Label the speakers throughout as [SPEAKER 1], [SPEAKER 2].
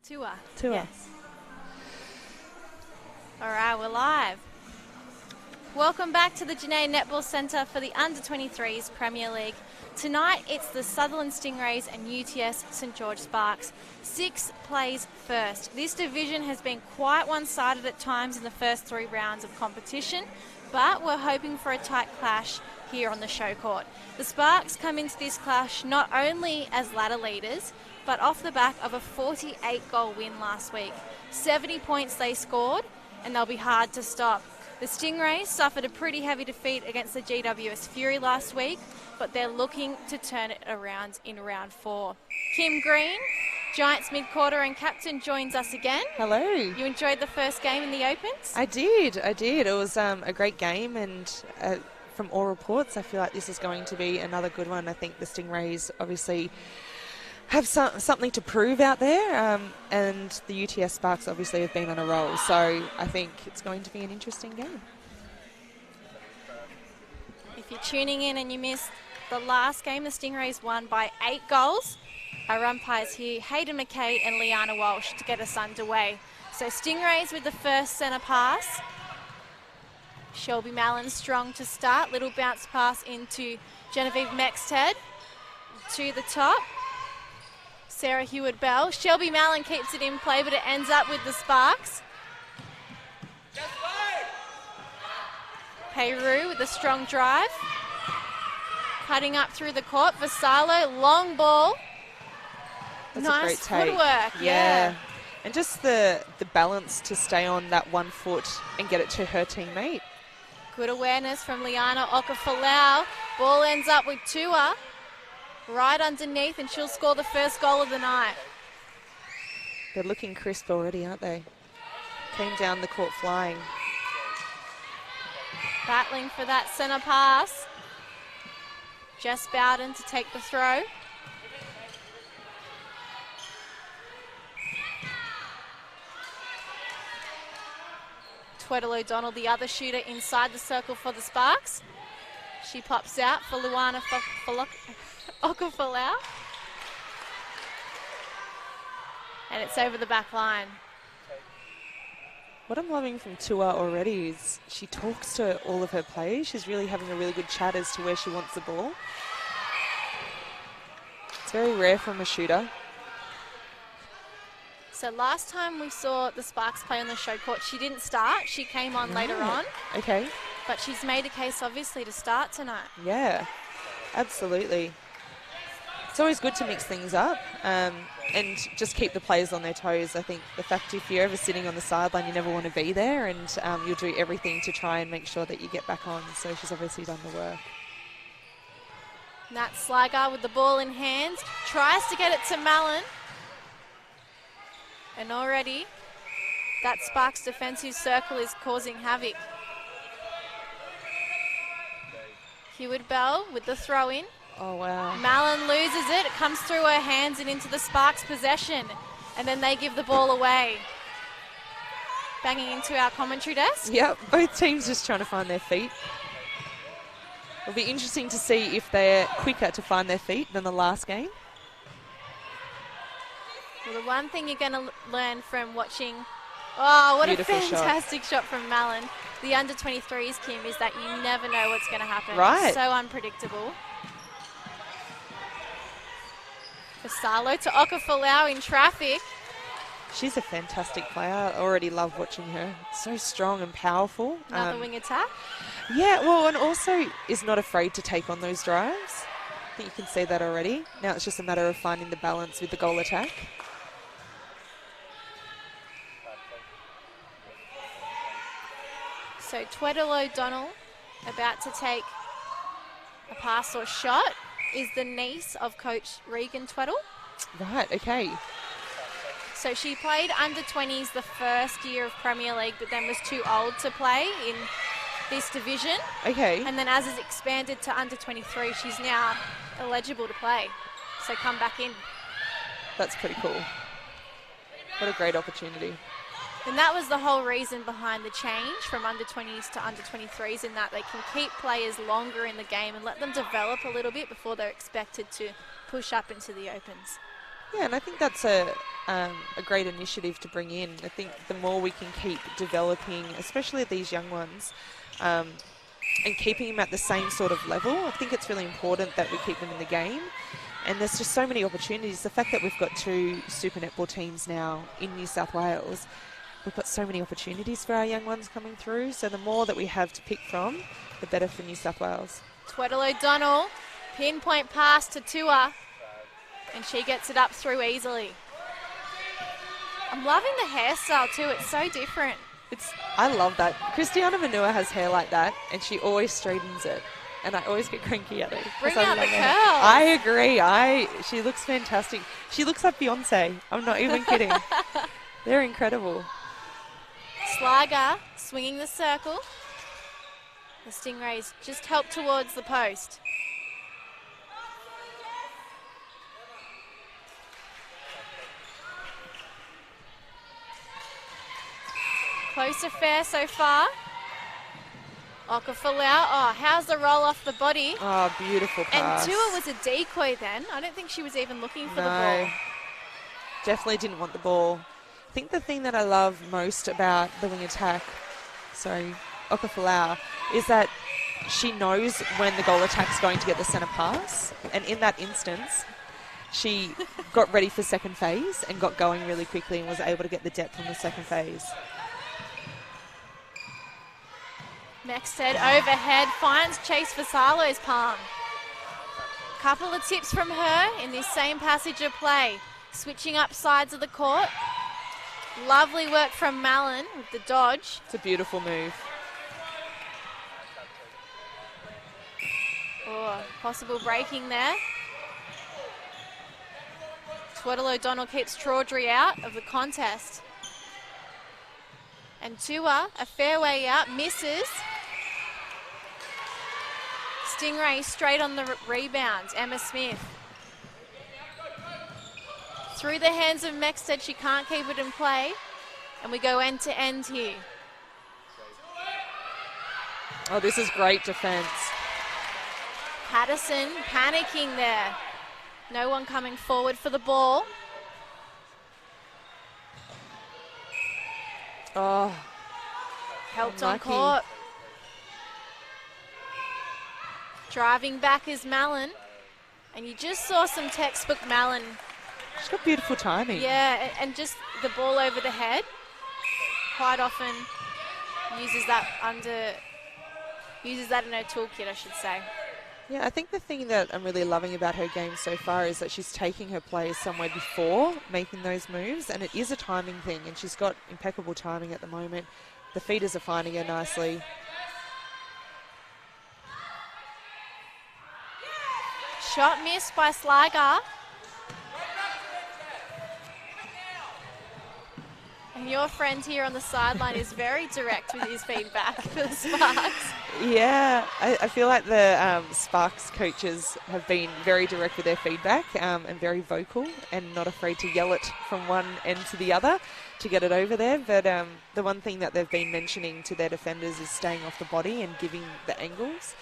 [SPEAKER 1] Tour.
[SPEAKER 2] Yes.
[SPEAKER 1] All right, we're live. Welcome back to the Janae Netball Centre for the Under-23's Premier League. Tonight, it's the Sutherland Stingrays and UTS St George Sparks. 6 plays first. This division has been quite one-sided at times in the first 3 rounds of competition, but we're hoping for a tight clash here on the show court. The Sparks come into this clash not only as ladder leaders, but off the back of a 48-goal win last week. 70 points they scored, and they'll be hard to stop. The Stingrays suffered a pretty heavy defeat against the GWS Fury last week, but they're looking to turn it around in round 4. Kim Green, Giants mid-quarter and captain, joins us again.
[SPEAKER 2] Hello.
[SPEAKER 1] You enjoyed the first game in the Opens?
[SPEAKER 2] I did. It was a great game, and from all reports, I feel like this is going to be another good one. I think the Stingrays obviously have something to prove out there, and the UTS Sparks obviously have been on a roll, so I think it's going to be an interesting game.
[SPEAKER 1] If you're tuning in and you missed the last game, the Stingrays won by 8 goals. Our umpires here, Hayden McKay and Liana Walsh, to get us underway. So Stingrays with the first centre pass. Shelby Mallon strong to start. Little bounce pass into Genevieve Mexted to the top. Sarah Hewitt-Bell. Shelby Mallon keeps it in play, but it ends up with the Sparks. Peru with a strong drive. Cutting up through the court. Vassallo, long ball.
[SPEAKER 2] That's
[SPEAKER 1] nice
[SPEAKER 2] a great take.
[SPEAKER 1] Footwork, yeah.
[SPEAKER 2] And just the balance to stay on that 1 foot and get it to her teammate.
[SPEAKER 1] Good awareness from Liana Okafalau. Ball ends up with Tua. Right underneath, and she'll score the first goal of the night.
[SPEAKER 2] They're looking crisp already, aren't they? Came down the court flying.
[SPEAKER 1] Battling for that centre pass. Jess Bowden to take the throw. Tweddle O'Donnell, the other shooter, inside the circle for the Sparks. She pops out for Luana Okafalau. And it's over the back line.
[SPEAKER 2] What I'm loving from Tua already is she talks to all of her players. She's really having a really good chat as to where she wants the ball. It's very rare from a shooter.
[SPEAKER 1] So last time we saw the Sparks play on the show court, she didn't start. She came on later on.
[SPEAKER 2] Okay.
[SPEAKER 1] But she's made a case, obviously, to start tonight.
[SPEAKER 2] Yeah, absolutely. It's always good to mix things up and just keep the players on their toes. I think the fact if you're ever sitting on the sideline, you never want to be there, and you'll do everything to try and make sure that you get back on. So she's obviously done the work.
[SPEAKER 1] Nat Sligar with the ball in hand, tries to get it to Mallon. And already that Sparks defensive circle is causing havoc. Hewitt-Bell with the throw in.
[SPEAKER 2] Oh, wow.
[SPEAKER 1] Mallon loses it. It comes through her hands and into the Sparks possession. And then they give the ball away. Banging into our commentary desk.
[SPEAKER 2] Yep, both teams just trying to find their feet. It'll be interesting to see if they're quicker to find their feet than the last game.
[SPEAKER 1] Well, the one thing you're going to learn from watching, oh, what
[SPEAKER 2] Beautiful
[SPEAKER 1] a fantastic shot from Mallon. The under-23s, Kim, is that you never know what's going to happen.
[SPEAKER 2] Right.
[SPEAKER 1] So unpredictable. Vassallo to Okafalau in traffic.
[SPEAKER 2] She's a fantastic player. I already love watching her. So strong and powerful.
[SPEAKER 1] Another wing attack.
[SPEAKER 2] Yeah, well, and also is not afraid to take on those drives. I think you can see that already. Now it's just a matter of finding the balance with the goal attack.
[SPEAKER 1] So Tweddle O'Donnell about to take a pass or shot is the niece of Coach Regan Tweddle.
[SPEAKER 2] Right, okay.
[SPEAKER 1] So she played under-20s the first year of Premier League, but then was too old to play in this division.
[SPEAKER 2] Okay.
[SPEAKER 1] And then as it's expanded to under-23, she's now eligible to play. So come back in.
[SPEAKER 2] That's pretty cool. What a great opportunity.
[SPEAKER 1] And that was the whole reason behind the change from under-20s to under-23s, in that they can keep players longer in the game and let them develop a little bit before they're expected to push up into the Opens.
[SPEAKER 2] Yeah, and I think that's a great initiative to bring in. I think the more we can keep developing, especially these young ones, and keeping them at the same sort of level, I think it's really important that we keep them in the game. And there's just so many opportunities. The fact that we've got 2 super netball teams now in New South Wales, we've got so many opportunities for our young ones coming through. So the more that we have to pick from, the better for New South Wales.
[SPEAKER 1] Tweddle O'Donnell, pinpoint pass to Tua, and she gets it up through easily. I'm loving the hairstyle too, it's so different.
[SPEAKER 2] I love that. Christiana Manua has hair like that, and she always straightens it. And I always get cranky at her.
[SPEAKER 1] Bring
[SPEAKER 2] I
[SPEAKER 1] out the
[SPEAKER 2] love her.
[SPEAKER 1] curls.
[SPEAKER 2] I agree. She looks fantastic. She looks like Beyonce. I'm not even kidding. They're incredible.
[SPEAKER 1] Sligo swinging the circle. The Stingrays just help towards the post. Close affair so far. Okafalau. Oh, how's the roll off the body?
[SPEAKER 2] Oh, beautiful pass.
[SPEAKER 1] And Tua was a decoy then. I don't think she was even looking for the
[SPEAKER 2] No,
[SPEAKER 1] ball.
[SPEAKER 2] definitely didn't want the ball. I think the thing that I love most about the wing attack, Okafalau, is that she knows when the goal attack's going to get the centre pass. And in that instance, she got ready for second phase and got going really quickly and was able to get the depth on the second phase.
[SPEAKER 1] Mexted overhead finds Chase Vasalo's palm. Couple of tips from her in this same passage of play. Switching up sides of the court. Lovely work from Mallon with the dodge.
[SPEAKER 2] It's a beautiful move.
[SPEAKER 1] Oh, possible breaking there. Tweddle O'Donnell keeps Traudry out of the contest. And Tua, a fairway out, misses. Stingray straight on the rebound. Emma Smith. Through the hands of Mexted, she can't keep it in play. And we go end to end here.
[SPEAKER 2] Oh, this is great defence.
[SPEAKER 1] Patterson panicking there. No one coming forward for the ball.
[SPEAKER 2] Oh,
[SPEAKER 1] Helped on
[SPEAKER 2] unlucky.
[SPEAKER 1] court. Driving back is Mallon. And you just saw some textbook Mallon.
[SPEAKER 2] She's got beautiful timing.
[SPEAKER 1] Yeah, and just the ball over the head. Quite often uses that in her toolkit, I should say.
[SPEAKER 2] Yeah, I think the thing that I'm really loving about her game so far is that she's taking her players somewhere before making those moves, and it is a timing thing, and she's got impeccable timing at the moment. The feeders are finding her nicely.
[SPEAKER 1] Shot missed by Sligo. And your friend here on the sideline is very direct with his feedback for the Sparks.
[SPEAKER 2] Yeah, I feel like the Sparks coaches have been very direct with their feedback and very vocal and not afraid to yell it from one end to the other to get it over there. But the one thing that they've been mentioning to their defenders is staying off the body and giving the angles,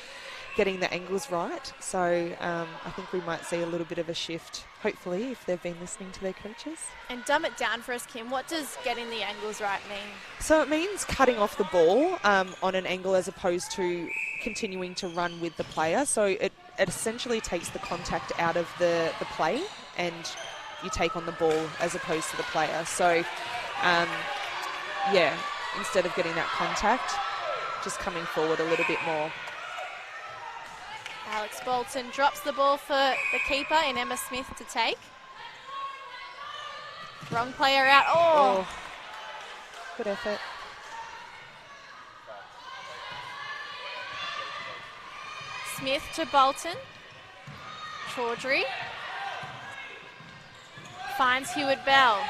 [SPEAKER 2] getting the angles right. So I think we might see a little bit of a shift, hopefully, if they've been listening to their coaches.
[SPEAKER 1] And dumb it down for us, Kim. What does getting the angles right mean?
[SPEAKER 2] So it means cutting off the ball on an angle as opposed to continuing to run with the player. So it essentially takes the contact out of the play and you take on the ball as opposed to the player. So, yeah, instead of getting that contact, just coming forward a little bit more.
[SPEAKER 1] Alex Bolton drops the ball for the keeper in Emma Smith to take. Wrong player out. Oh!
[SPEAKER 2] Good effort.
[SPEAKER 1] Smith to Bolton. Chaudhry. Finds Hewitt Bell.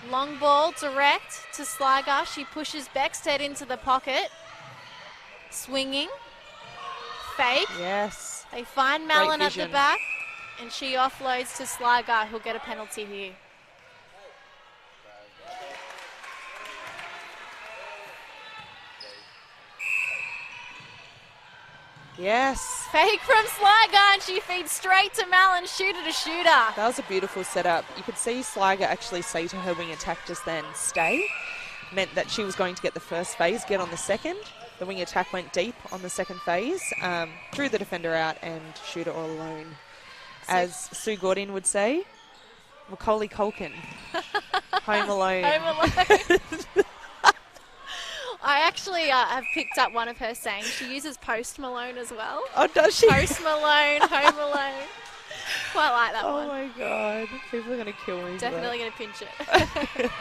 [SPEAKER 1] Long ball direct to Sligo. She pushes Beckstead into the pocket. Swinging. Fake.
[SPEAKER 2] Yes.
[SPEAKER 1] They find Mallon at the
[SPEAKER 2] vision.
[SPEAKER 1] back, and she offloads to Sligo, who'll get a penalty here.
[SPEAKER 2] Yes.
[SPEAKER 1] Fake from Sligo, and she feeds straight to Malin, shooter to shooter.
[SPEAKER 2] That was a beautiful setup. You could see Sligo actually say to her wing attack just then, stay. Meant that she was going to get the first phase, get on the second. The wing attack went deep on the second phase, threw the defender out and shooter all alone. As Sue Gordon would say, Macaulay Culkin, home alone.
[SPEAKER 1] Home alone. I actually have picked up one of her sayings. She uses Post Malone as well.
[SPEAKER 2] Oh, does she?
[SPEAKER 1] Post Malone, Home Alone. Quite like that one.
[SPEAKER 2] Oh my God. People are going to kill me.
[SPEAKER 1] Definitely going to pinch it.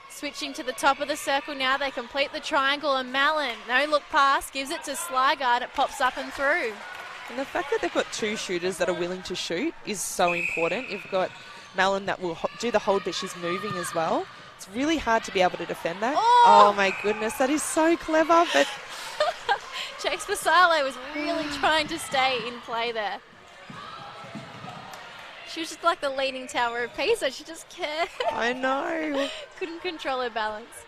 [SPEAKER 1] Switching to the top of the circle now. They complete the triangle and Malin, no look pass, gives it to Sligo and it pops up and through.
[SPEAKER 2] And the fact that they've got two shooters that are willing to shoot is so important. You've got Malin that will do the hold, but she's moving as well. It's really hard to be able to defend that. Oh my goodness, that is so clever. But
[SPEAKER 1] Chase Vassallo was really trying to stay in play there. She was just like the leaning tower of Pisa. She just can't.
[SPEAKER 2] I know.
[SPEAKER 1] Couldn't control her balance.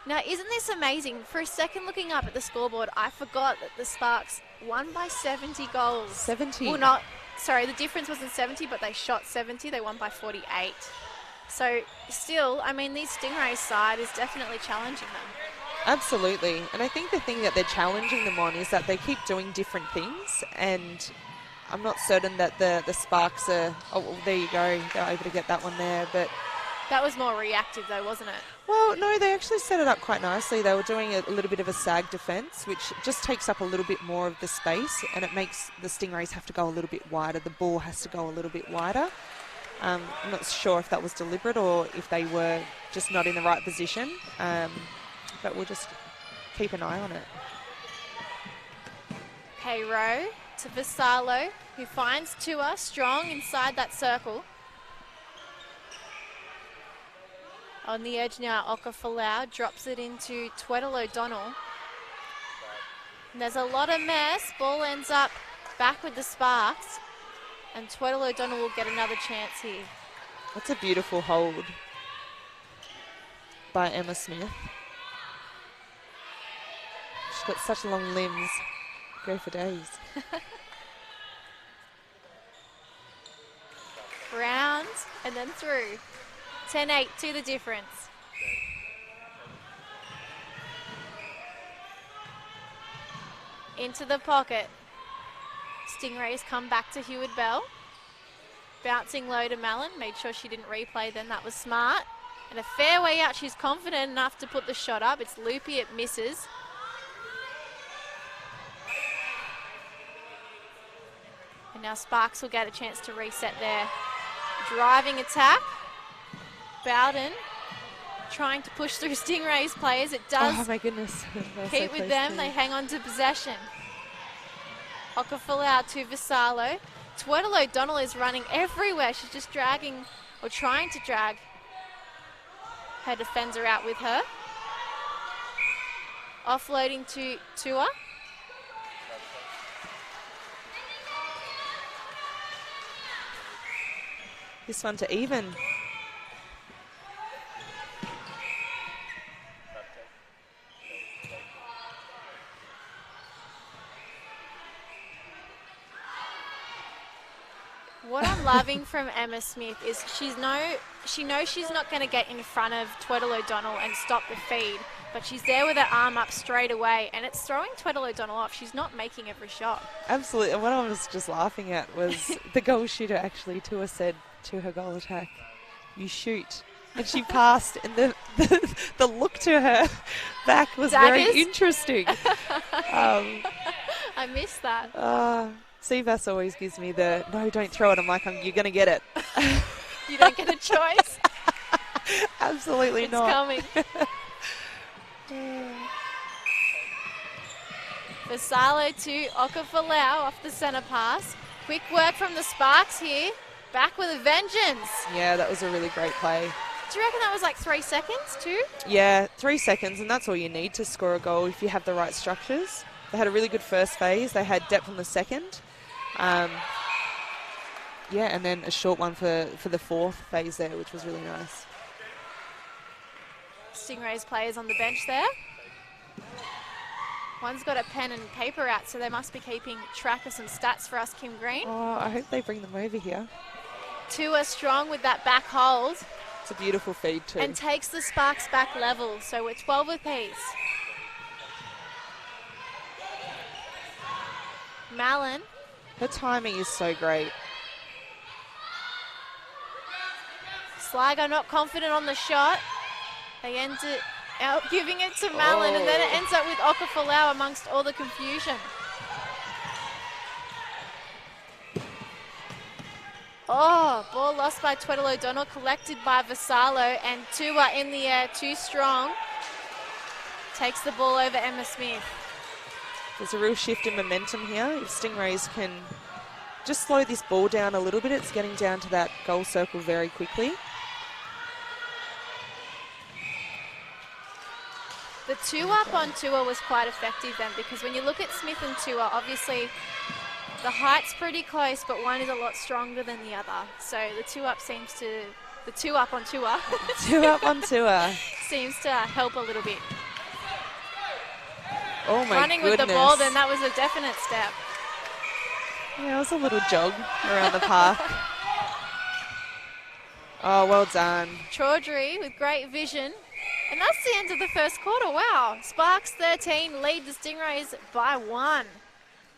[SPEAKER 1] Now, isn't this amazing? For a second looking up at the scoreboard, I forgot that the Sparks won by 70 goals.
[SPEAKER 2] 70?
[SPEAKER 1] Well, not, sorry, the difference wasn't 70, but they shot 70. They won by 48. So, still, I mean, these Stingrays side is definitely challenging them.
[SPEAKER 2] Absolutely. And I think the thing that they're challenging them on is that they keep doing different things. And I'm not certain that the Sparks are... Oh, well, there you go. They're able to get that one there. But
[SPEAKER 1] that was more reactive, though, wasn't it?
[SPEAKER 2] well, no, they actually set it up quite nicely. They were doing a little bit of a sag defence, which just takes up a little bit more of the space, and it makes the Stingrays have to go a little bit wider. The ball has to go a little bit wider. I'm not sure if that was deliberate or if they were just not in the right position, but we'll just keep an eye on it.
[SPEAKER 1] Payro to Vassallo, who finds Tua strong inside that circle. On the edge now, Okafalau drops it into Tweddle O'Donnell. And there's a lot of mess. Ball ends up back with the Sparks. And Tweddle O'Donnell will get another chance here.
[SPEAKER 2] That's a beautiful hold by Emma Smith. She's got such long limbs. Go for days.
[SPEAKER 1] Round and then through. 10-8 to the difference. Into the pocket. Stingrays come back to Heward Bell. Bouncing low to Malin. Made sure she didn't replay then. That was smart. And a fair way out. She's confident enough to put the shot up. It's loopy. It misses. And now Sparks will get a chance to reset their driving attack. Bowden trying to push through Stingrays players. It does.
[SPEAKER 2] Oh my goodness.
[SPEAKER 1] Keep with them. They hang on to possession. Okafalau to Vassallo. Tweddle O'Donnell is running everywhere. She's just dragging or trying to drag her defender out with her. Offloading to Tua.
[SPEAKER 2] This one to even.
[SPEAKER 1] What I'm loving from Emma Smith is she knows she's not going to get in front of Tweddle O'Donnell and stop the feed, but she's there with her arm up straight away, and it's throwing Tweddle O'Donnell off. She's not making every shot.
[SPEAKER 2] Absolutely. And what I was just laughing at was the goal shooter actually, Tua said to her goal attack, "You shoot." And she passed, and the look to her back was
[SPEAKER 1] Daggers.
[SPEAKER 2] very interesting.
[SPEAKER 1] I missed that.
[SPEAKER 2] Seabass always gives me the, no, don't throw it. I'm like, you're going to get it.
[SPEAKER 1] You don't get a choice.
[SPEAKER 2] Absolutely
[SPEAKER 1] It's
[SPEAKER 2] not.
[SPEAKER 1] coming. Vassallo to Okafalau off the centre pass. Quick work from the Sparks here. Back with a vengeance.
[SPEAKER 2] Yeah, that was a really great play.
[SPEAKER 1] Do you reckon that was like 3 seconds too?
[SPEAKER 2] Yeah, 3 seconds, and that's all you need to score a goal if you have the right structures. They had a really good first phase. They had depth on the second. Yeah, and then a short one for the fourth phase there, which was really nice.
[SPEAKER 1] Stingrays players on the bench there. One's got a pen and paper out, so they must be keeping track of some stats for us, Kim Green.
[SPEAKER 2] Oh, I hope they bring them over here.
[SPEAKER 1] Tua strong with that back hold.
[SPEAKER 2] It's a beautiful feed too.
[SPEAKER 1] And takes the Sparks back level, so we're 12 apiece. Mallon.
[SPEAKER 2] Her timing is so great.
[SPEAKER 1] Sligo not confident on the shot. They end it out giving it to Mallon, and then it ends up with Okafolau amongst all the confusion. Oh, ball lost by Tweddle O'Donnell, collected by Vassallo, and Tua in the air, too strong. Takes the ball over Emma Smith.
[SPEAKER 2] There's a real shift in momentum here. If Stingrays can just slow this ball down a little bit, it's getting down to that goal circle very quickly.
[SPEAKER 1] The 2-up on Tua was quite effective then, because when you look at Smith and Tua, obviously the height's pretty close, but one is a lot stronger than the other. So the 2-up seems to, the 2-up on Tua
[SPEAKER 2] 2-up on Tua
[SPEAKER 1] seems to help a little bit.
[SPEAKER 2] Oh my
[SPEAKER 1] Running
[SPEAKER 2] goodness.
[SPEAKER 1] with the ball, then that was a definite step.
[SPEAKER 2] Yeah, it was a little jog around the park. Oh, well done.
[SPEAKER 1] Chaudhry with great vision. And that's the end of the first quarter. Wow. Sparks 13 lead the Stingrays by 1.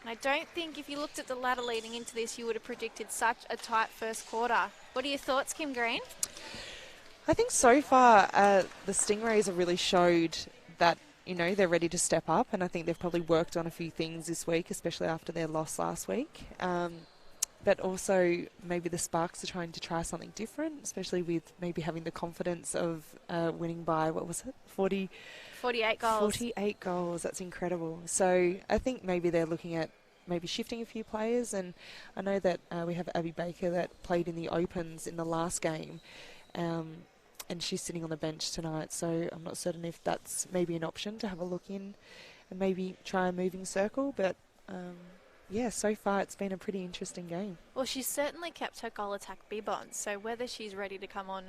[SPEAKER 1] And I don't think if you looked at the ladder leading into this, you would have predicted such a tight first quarter. What are your thoughts, Kim Green?
[SPEAKER 2] I think so far the Stingrays have really showed that, you know, they're ready to step up, and I think they've probably worked on a few things this week, especially after their loss last week. But also maybe the Sparks are trying to try something different, especially with maybe having the confidence of winning by, what was it,
[SPEAKER 1] 48 goals.
[SPEAKER 2] 48 goals, that's incredible. So I think maybe they're looking at maybe shifting a few players, and I know that we have Abby Baker that played in the Opens in the last game, and she's sitting on the bench tonight, so I'm not certain if that's maybe an option to have a look in and maybe try a moving circle, but yeah, so far it's been a pretty interesting game.
[SPEAKER 1] Well, she's certainly kept her goal attack bib on, so whether she's ready to come on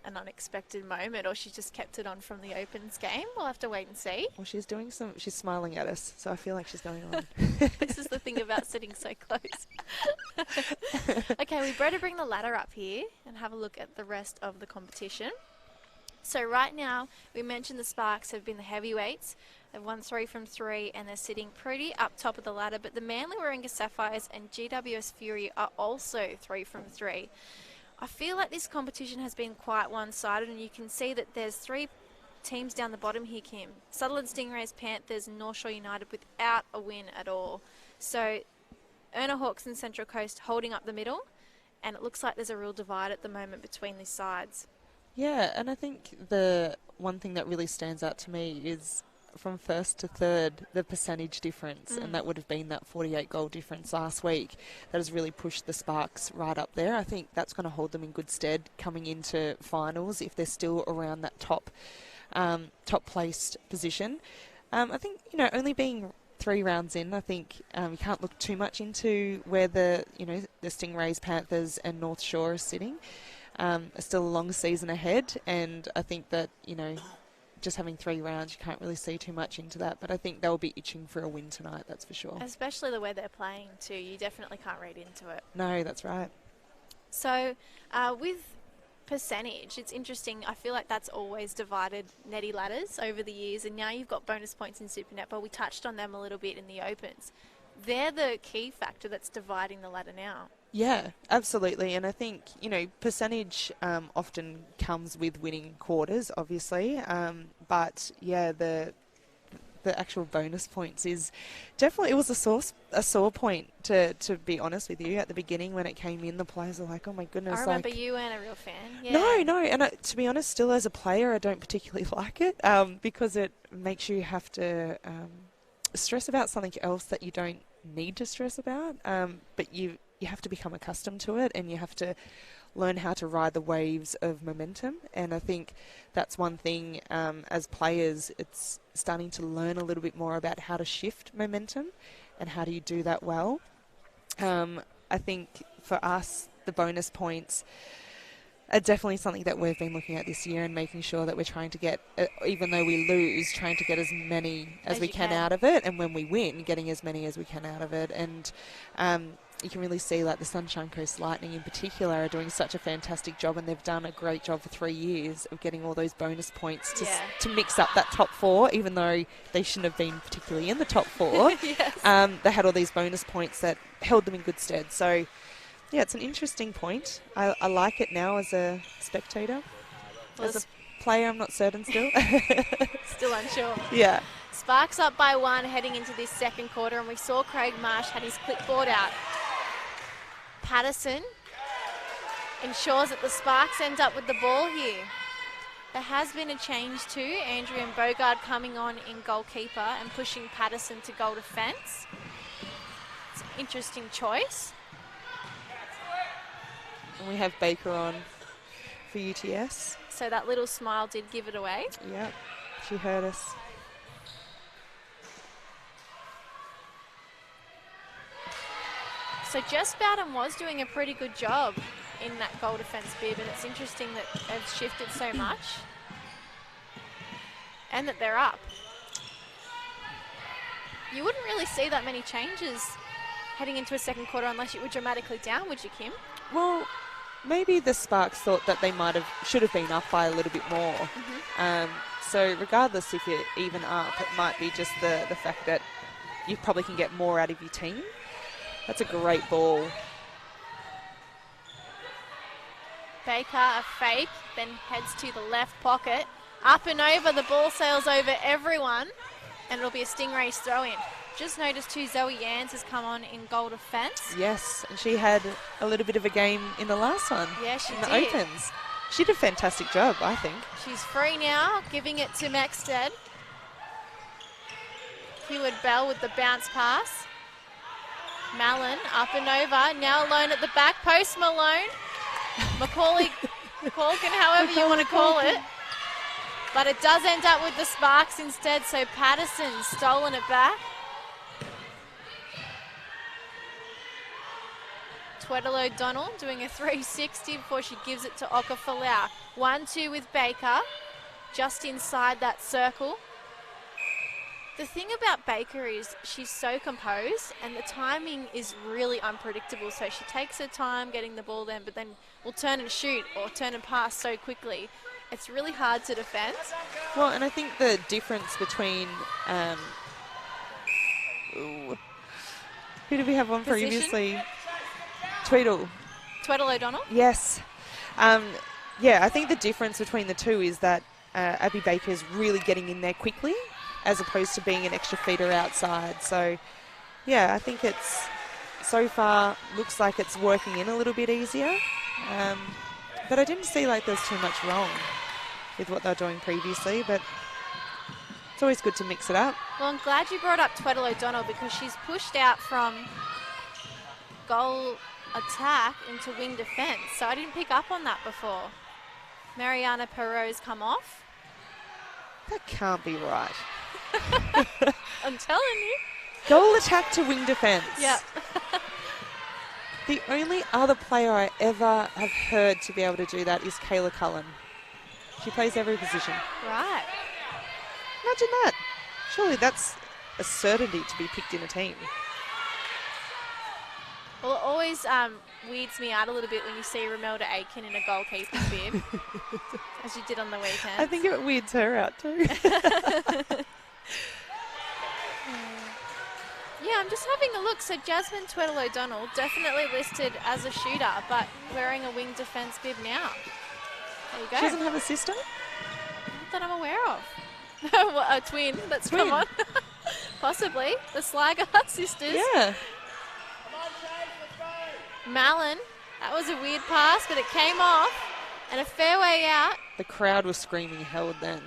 [SPEAKER 1] an unexpected moment or she's just kept it on from the Opens game, we'll have to wait and see.
[SPEAKER 2] Well, she's doing she's smiling at us, so I feel like she's going on.
[SPEAKER 1] This is the thing about sitting so close. Okay, we better bring the ladder up here and have a look at the rest of the competition. So right now, we mentioned the Sparks have been the heavyweights. They've won 3 from 3 and they're sitting pretty up top of the ladder, but the Manly Warringah Sapphires and GWS Fury are also 3 from 3. I feel like this competition has been quite one-sided, and you can see that there's 3 teams down the bottom here, Kim. Sutherland, Stingrays, Panthers and North Shore United without a win at all. So Erna Hawks and Central Coast holding up the middle, and it looks like there's a real divide at the moment between these sides.
[SPEAKER 2] Yeah, and I think the one thing that really stands out to me is from first to third, the percentage difference, and that would have been that 48 goal difference last week. That has really pushed the Sparks right up there. I think that's going to hold them in good stead coming into finals if they're still around that top placed position. I think, you know, only being 3 rounds in, I think you can't look too much into where the Stingrays, Panthers and North Shore are sitting. Still a long season ahead, and I think that, you know, just having 3 rounds, you can't really see too much into that, but I think they'll be itching for a win tonight, that's for sure.
[SPEAKER 1] Especially the way they're playing too, you definitely can't read into it.
[SPEAKER 2] No, that's right.
[SPEAKER 1] So with percentage, it's interesting, I feel like that's always divided netty ladders over the years, and now you've got bonus points in Super Netball. We touched on them a little bit in the Opens. They're the key factor that's dividing the ladder now.
[SPEAKER 2] Yeah, absolutely. And I think, you know, percentage often comes with winning quarters, obviously. But, yeah, the actual bonus points is definitely, it was a sore point, to be honest with you. At the beginning when it came in, the players were like, oh, my goodness.
[SPEAKER 1] I remember you weren't a real fan. Yeah.
[SPEAKER 2] No. And to be honest, still as a player, I don't particularly like it because it makes you have to stress about something else that you don't need to stress about. But you have to become accustomed to it, and you have to learn how to ride the waves of momentum. And I think that's one thing as players, it's starting to learn a little bit more about how to shift momentum and how do you do that well. I think for us, the bonus points, definitely something that we've been looking at this year and making sure that we're trying to get, even though we lose, trying to get as many as we can out of it. And when we win, getting as many as we can out of it. And you can really see like the Sunshine Coast Lightning in particular are doing such a fantastic job, and they've done a great job for 3 years of getting all those bonus points to mix up that top four, even though they shouldn't have been particularly in the top four.
[SPEAKER 1] Yes.
[SPEAKER 2] They had all these bonus points that held them in good stead. So, yeah, it's an interesting point. I like it now as a spectator.
[SPEAKER 1] Well,
[SPEAKER 2] as a player, I'm not certain still.
[SPEAKER 1] Still unsure.
[SPEAKER 2] Yeah.
[SPEAKER 1] Sparks up by 1 heading into this second quarter, and we saw Craig Marsh had his clipboard out. Patterson ensures that the Sparks end up with the ball here. There has been a change too. Andrew and Bogard coming on in goalkeeper and pushing Patterson to goal defence. It's an interesting choice.
[SPEAKER 2] And we have Baker on for UTS.
[SPEAKER 1] So that little smile did give it away.
[SPEAKER 2] Yep, she heard us.
[SPEAKER 1] So Jess Bowden was doing a pretty good job in that goal defence bib, and it's interesting that they've shifted so much and that they're up. You wouldn't really see that many changes heading into a second quarter unless you were dramatically down, would you, Kim?
[SPEAKER 2] Well, maybe the Sparks thought that they should have been up by a little bit more. So regardless if you're even up, it might be just the fact that you probably can get more out of your team. That's a great ball.
[SPEAKER 1] Baker, a fake, then heads to the left pocket. Up and over, the ball sails over everyone, and it'll be a Stingrays throw-in. Just noticed too, Zoe Yans has come on in goal defence.
[SPEAKER 2] Yes, and she had a little bit of a game in the last one.
[SPEAKER 1] Yeah, she
[SPEAKER 2] in the
[SPEAKER 1] did.
[SPEAKER 2] Opens. She did a fantastic job, I think.
[SPEAKER 1] She's free now, giving it to Mexted. Hewitt Bell with the bounce pass. Mallon up and over, now alone at the back post. Malone, Macaulay, Corkin, however you want to call it. But it does end up with the Sparks instead, so Patterson's stolen it back. Tweddle O'Donnell doing a 360 before she gives it to Okafalau. 1-2 with Baker, just inside that circle. The thing about Baker is she's so composed, and the timing is really unpredictable. So she takes her time getting the ball then, but then will turn and shoot or turn and pass so quickly. It's really hard to defend.
[SPEAKER 2] Well, and I think the difference between who did we have on previously? Tweddle
[SPEAKER 1] O'Donnell?
[SPEAKER 2] Yes. Yeah, I think the difference between the two is that Abby Baker is really getting in there quickly as opposed to being an extra feeder outside. So, yeah, I think it's so far looks like it's working in a little bit easier. But I didn't see like there's too much wrong with what they're doing previously, but it's always good to mix it up.
[SPEAKER 1] Well, I'm glad you brought up Tweddle O'Donnell because she's pushed out from goal attack into wing defence. So I didn't pick up on that before. Mariana Perot's come off.
[SPEAKER 2] That can't be right.
[SPEAKER 1] I'm telling you.
[SPEAKER 2] Goal attack to wing defence.
[SPEAKER 1] Yeah.
[SPEAKER 2] The only other player I ever have heard to be able to do that is Kayla Cullen. She plays every position.
[SPEAKER 1] Right.
[SPEAKER 2] Imagine that. Surely that's a certainty to be picked in a team.
[SPEAKER 1] Well, it always weirds me out a little bit when you see Romelda Aiken in a goalkeeper's bib, as you did on the weekend.
[SPEAKER 2] I think it weirds her out too.
[SPEAKER 1] Yeah, I'm just having a look. So Jasmine Tweddle O'Donnell definitely listed as a shooter, but wearing a wing defence bib now. There you go.
[SPEAKER 2] She doesn't have a sister?
[SPEAKER 1] Not that I'm aware of. What, a twin that's
[SPEAKER 2] Twin.
[SPEAKER 1] come on. Possibly. The Slager sisters.
[SPEAKER 2] Yeah.
[SPEAKER 1] Mallon, that was a weird pass, but it came off. And a fair way out.
[SPEAKER 2] The crowd was screaming held then.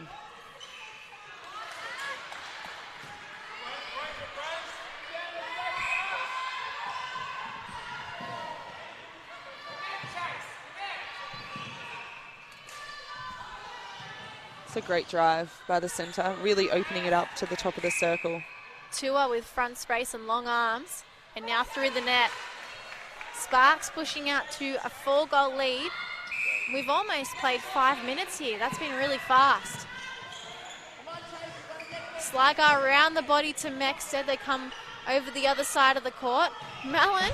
[SPEAKER 2] It's a great drive by the centre, really opening it up to the top of the circle.
[SPEAKER 1] Tua with front space and long arms. And now through the net. Sparks pushing out to a 4-goal lead. We've almost played 5 minutes here. That's been really fast. Sligo around the body to Mexted. They come over the other side of the court. Mallon,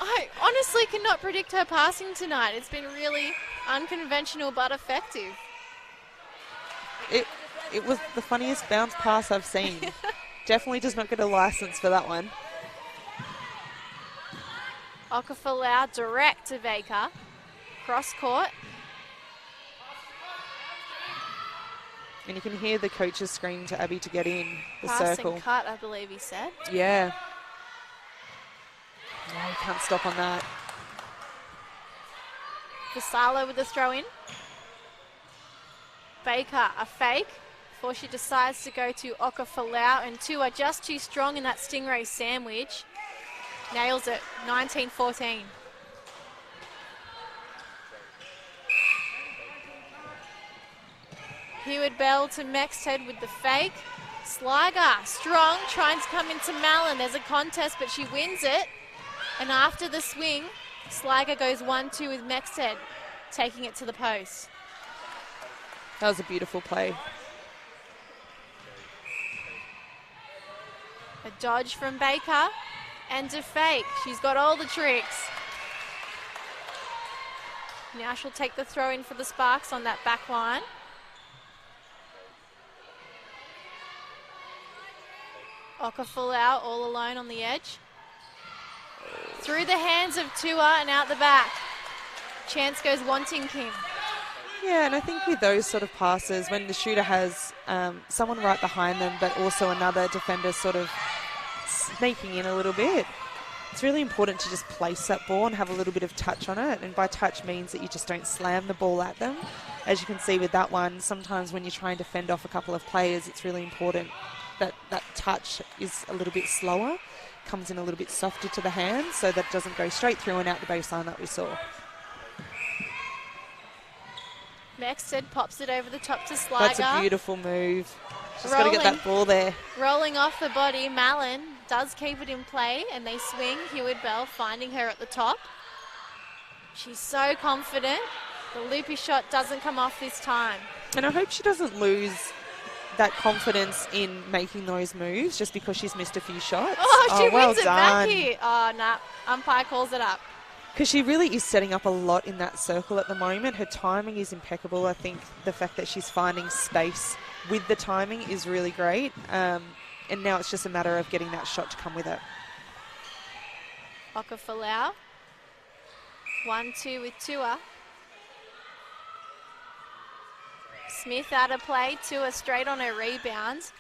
[SPEAKER 1] I honestly cannot predict her passing tonight. It's been really unconventional but effective.
[SPEAKER 2] It was the funniest bounce pass I've seen. Definitely does not get a license for that one.
[SPEAKER 1] Okafalau direct to Baker. Cross court.
[SPEAKER 2] And you can hear the coaches scream to Abby to get in the
[SPEAKER 1] Pass
[SPEAKER 2] circle.
[SPEAKER 1] and cut, I believe he said.
[SPEAKER 2] Yeah. No, you can't stop on that.
[SPEAKER 1] Vassallo with the throw in. Baker, a fake before she decides to go to Okafalau, and two are just too strong in that Stingray sandwich. Nails it, 19-14. Heward Bell to Mexted with the fake. Sligo, strong, trying to come into Mallon. There's a contest, but she wins it. And after the swing, Sligo goes 1-2 with Mexted, taking it to the post.
[SPEAKER 2] That was a beautiful play.
[SPEAKER 1] A dodge from Baker and a fake. She's got all the tricks. Now she'll take the throw in for the Sparks on that back line. Okafalau all alone on the edge. Through the hands of Tua and out the back. Chance goes wanting, Kim.
[SPEAKER 2] Yeah, and I think with those sort of passes, when the shooter has someone right behind them, but also another defender sort of sneaking in a little bit, it's really important to just place that ball and have a little bit of touch on it. And by touch means that you just don't slam the ball at them. As you can see with that one, sometimes when you're trying to fend off a couple of players, it's really important that that touch is a little bit slower, comes in a little bit softer to the hand, so that it doesn't go straight through and out the baseline that we saw.
[SPEAKER 1] Mexted pops it over the top to Sligo.
[SPEAKER 2] That's a beautiful move. She's got to get that ball there.
[SPEAKER 1] Rolling off the body, Mallon does keep it in play, and they swing. Heward Bell finding her at the top. She's so confident. The loopy shot doesn't come off this time.
[SPEAKER 2] And I hope she doesn't lose that confidence in making those moves just because she's missed a few shots.
[SPEAKER 1] Oh, she
[SPEAKER 2] well
[SPEAKER 1] wins it
[SPEAKER 2] done.
[SPEAKER 1] back here. Oh, no. Umpire calls it up.
[SPEAKER 2] Because she really is setting up a lot in that circle at the moment. Her timing is impeccable. I think the fact that she's finding space with the timing is really great. And now it's just a matter of getting that shot to come with it.
[SPEAKER 1] Okafalau. 1-2 with Tua. Smith out of play. Tua straight on her rebound.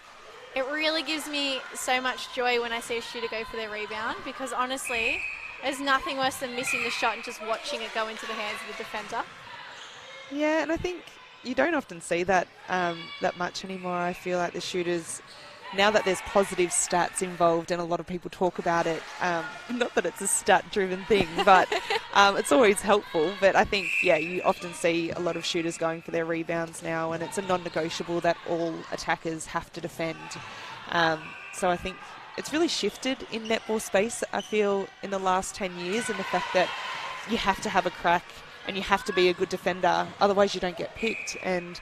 [SPEAKER 1] It really gives me so much joy when I see a shooter go for their rebound, because honestly, there's nothing worse than missing the shot and just watching it go into the hands of the defender. Yeah,
[SPEAKER 2] and I think you don't often see that that much anymore. I feel like the shooters, now that there's positive stats involved and a lot of people talk about it, not that it's a stat-driven thing, but it's always helpful. But I think, yeah, you often see a lot of shooters going for their rebounds now, and it's a non-negotiable that all attackers have to defend. So I think it's really shifted in netball space, I feel, in the last 10 years, in the fact that you have to have a crack and you have to be a good defender, otherwise you don't get picked. And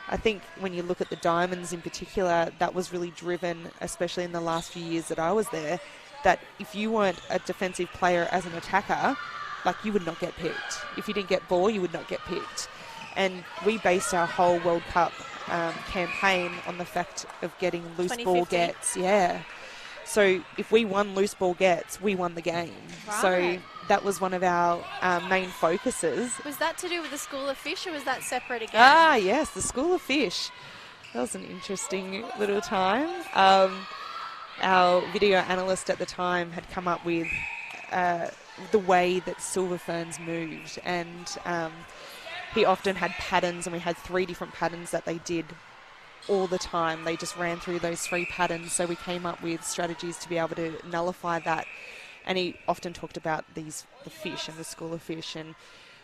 [SPEAKER 2] I think when you look at the Diamonds in particular, that was really driven, especially in the last few years that I was there, that if you weren't a defensive player as an attacker, like, you would not get picked. If you didn't get ball, you would not get picked. And we based our whole World Cup campaign on the fact of getting loose ball gets. Yeah. So if we won loose ball gets, we won the game.
[SPEAKER 1] Right.
[SPEAKER 2] So that was one of our main focuses.
[SPEAKER 1] Was that to do with the School of Fish, or was that separate again?
[SPEAKER 2] Ah, yes, the School of Fish. That was an interesting little time. Our video analyst at the time had come up with the way that silver ferns moved, and he often had patterns, and we had 3 different patterns that they did all the time. They just ran through those 3 patterns, so we came up with strategies to be able to nullify that. And he often talked about the fish and the School of Fish. And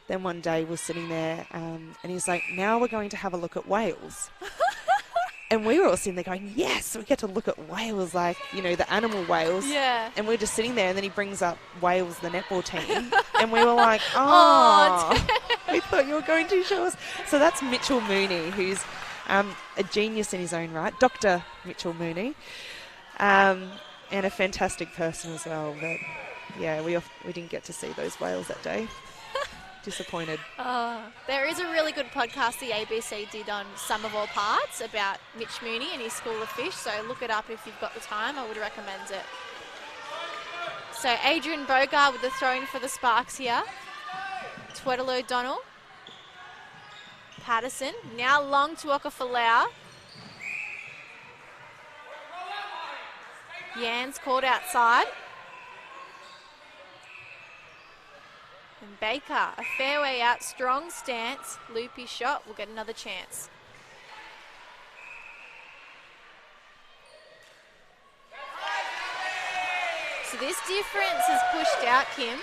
[SPEAKER 2] then one day we're sitting there and he's like, now we're going to have a look at whales. And we were all sitting there going, yes, we get to look at Wales, like, you know, the animal Wales.
[SPEAKER 1] Yeah.
[SPEAKER 2] And we're just sitting there, and then he brings up Wales, the netball team. And we were like, oh, we thought you were going to show us. So that's Mitchell Mooney, who's a genius in his own right, Dr. Mitchell Mooney, and a fantastic person as well. But, yeah, we didn't get to see those Wales that day. Disappointed.
[SPEAKER 1] There is a really good podcast the ABC did on Sum of All Parts about Mitch Mooney and his school of fish, so look it up if you've got the time. I would recommend it. So Adrian Bogard with the throw-in for the Sparks here. Tweddle O'Donnell. Patterson. Now long to Okafalau. Yans called outside. And Baker, a fairway out, strong stance, loopy shot, will get another chance. So this difference has pushed out Kim.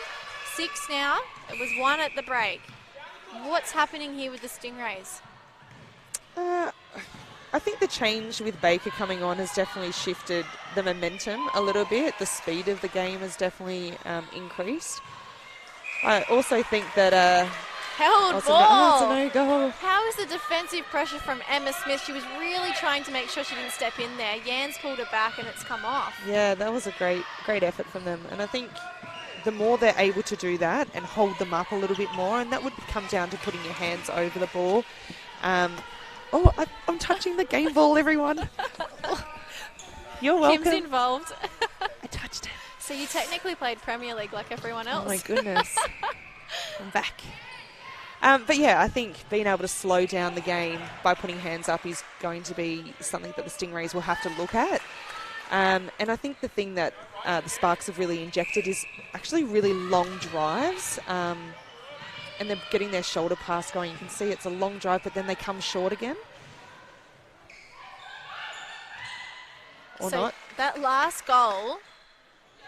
[SPEAKER 1] 6 now, it was 1 at the break. What's happening here with the Stingrays?
[SPEAKER 2] I think the change with Baker coming on has definitely shifted the momentum a little bit. The speed of the game has definitely increased. I also think that...
[SPEAKER 1] Held
[SPEAKER 2] ball.
[SPEAKER 1] It's
[SPEAKER 2] a no goal.
[SPEAKER 1] How is the defensive pressure from Emma Smith? She was really trying to make sure she didn't step in there. Yans pulled it back and it's come off.
[SPEAKER 2] Yeah, that was a great effort from them. And I think the more they're able to do that and hold them up a little bit more, and that would come down to putting your hands over the ball. I'm touching the game ball, everyone. You're welcome.
[SPEAKER 1] Kim's involved.
[SPEAKER 2] I touched it.
[SPEAKER 1] So you technically played Premier League like everyone else.
[SPEAKER 2] Oh my goodness. I'm back. But yeah, I think being able to slow down the game by putting hands up is going to be something that the Stingrays will have to look at. And I think the thing that the Sparks have really injected is actually really long drives. And they're getting their shoulder pass going. You can see it's a long drive, but then they come short again. Or
[SPEAKER 1] so
[SPEAKER 2] not.
[SPEAKER 1] That last goal,